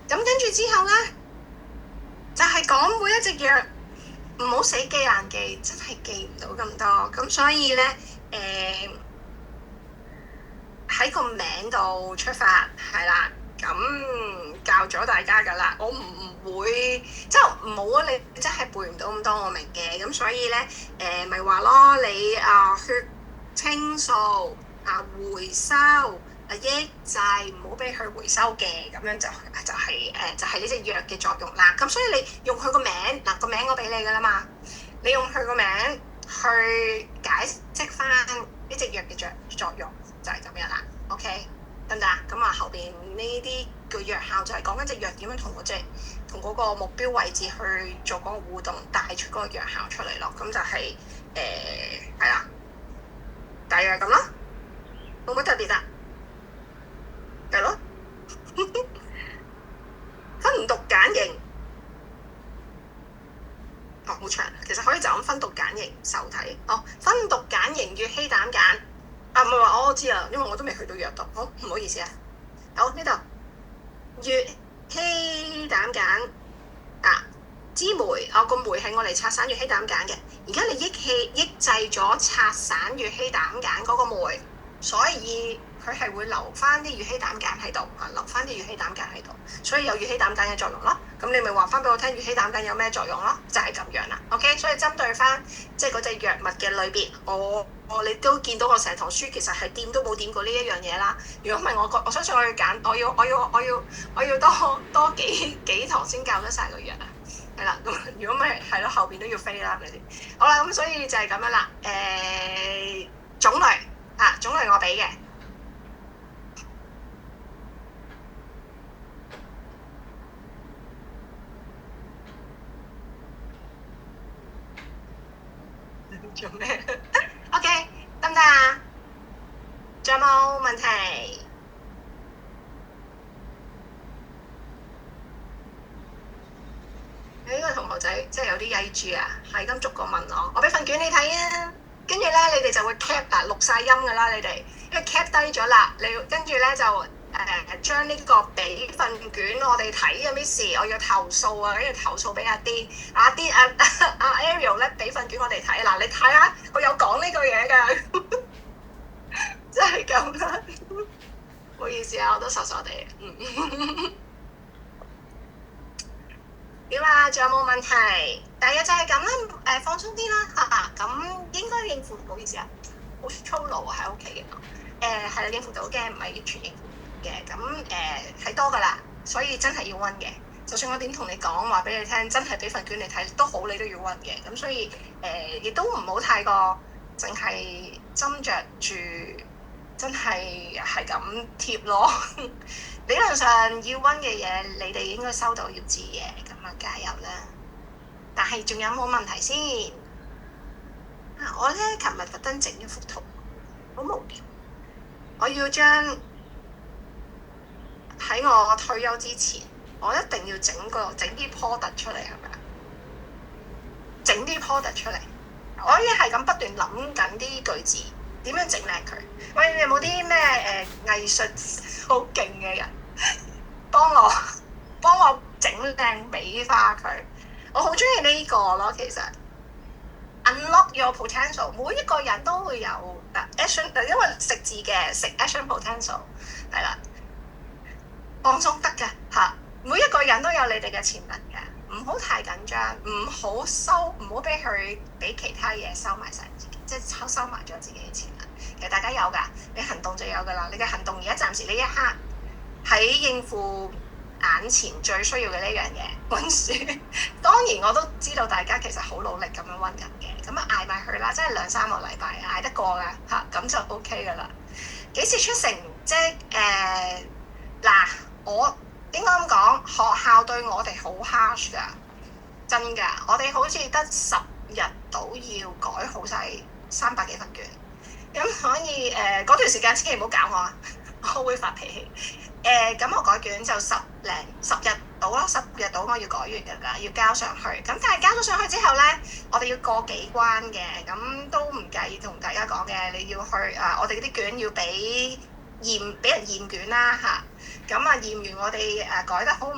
咁跟住之後咧，就係講每一隻藥唔好死記硬記，真係記唔到咁多。咁所以咧，喺個名度出發係啦。咁教咗大家噶啦，我唔會即係唔好啊！你真係背唔到咁多，我明嘅。咁所以咧，咪話咯，你血清素回收。抑制唔好俾佢回收嘅，咁樣就係呢隻藥嘅作用啦。咁所以你用佢個名，個名我俾你噶啦嘛，你用佢個名去解釋翻呢隻藥嘅作用，就係咁樣啦。OK， 得唔得啊？咁後邊呢啲嘅藥效就係講緊隻藥點樣同嗰個目標位置去做嗰個互動，帶出嗰個藥效出嚟咯。咁就係係啦，大約咁咯，冇乜特別啊。係咯，分毒鹼型，好長，其實可以就咁分毒鹼型受體。分毒鹼型乙醯膽鹼，唔係話我知啊，因為我都未去到藥毒。好，唔好意思啊。好，呢度乙醯膽鹼啊，支酶，個酶係我嚟拆散乙醯膽鹼嘅。而家你抑制咗拆散乙醯膽鹼嗰個酶，所以佢係會留翻啲乙醯膽鹼喺度，留翻啲乙醯膽鹼喺度，所以有乙醯膽鹼嘅作用咯。咁你咪話翻俾我聽，乙醯膽鹼有咩作用咯？就係咁樣啦。OK， 所以針對翻即係嗰隻藥物嘅類別，你都見到我成堂書其實係掂都冇掂過呢一樣嘢啦。如果唔係我相信我要揀，我要多幾堂先教得晒個藥啊。係啦，咁如果唔係咯，後邊都要飛啦，係咪先？好啦，咁所以就係咁樣啦。種類我俾嘅。做咩？OK， 得唔得啊？仲有冇問題？你呢個同學仔真係有啲曳住啊，係咁逐個問我俾份卷你睇啊，跟住咧你哋就會 cap 錄晒音㗎啦，你哋因為 cap 低咗啦，你跟住咧就將呢個俾份卷我哋睇啊 Miss， 我要投訴啊，跟住投訴俾阿 D， 阿 Ariel 咧俾份卷我哋睇，嗱你睇下，我有講呢句嘢㗎，真係咁啦，唔好意思啊，我都傻傻地，點啊？仲有冇問題？大約就係咁啦，放鬆啲啦嚇，咁應該應付，唔好意思啊，好粗魯啊喺屋企嘅，係應付到嘅，唔係完全應付嘅，咁係多噶啦，所以真係要溫嘅。就算我點同你講話俾你聽，真係俾份卷你睇都好，你都要溫嘅。咁所以亦都唔好太過淨係斟酌住，真係咁貼咯。理論上要溫嘅嘢，你哋應該收到要知嘅，咁啊加油啦！但係仲有冇問題先？我咧琴日特登整咗幅圖，好無聊。我要將喺我退休之前，我一定要整啲 product 出嚟，係咪啊？整啲 product 出嚟，我已經係咁不斷諗緊啲句子，點樣整靚佢？喂，你有冇啲咩藝術好勁嘅人幫我整靚美化佢？我好中意呢個咯，其實 unlock your potential， 每一個人都會有 action， 因為食字嘅食 action potential 係啦，放鬆得㗎嚇，每一個人都有你哋嘅潛能嘅，唔好太緊張，唔好俾其他嘢收埋晒自己，即係收埋咗自己嘅潛能。其實大家有㗎，你行動就有㗎啦。你嘅行動而家暫時呢一刻喺應付眼前最需要嘅呢樣嘢溫書。當然我都知道大家其實好努力咁樣溫緊嘅，咁啊捱埋佢啦，真係2-3個禮拜捱得過㗎嚇，咁就 OK 㗎啦。幾時出成績？嗱，我應該咁講，學校對我哋好 harsh 㗎，真㗎。我哋好似得10日到要改好晒300幾份卷，咁所以嗰段時間千祈唔好搞我啊，我會發脾氣。咁我改卷就10日到啦，10日到我要改完㗎啦，要交上去。咁但係交咗上去之後咧，我哋要過幾關嘅，咁都唔介意同大家講嘅。你要去我哋啲卷要俾人驗卷啦嚇。咁驗完我哋改得好唔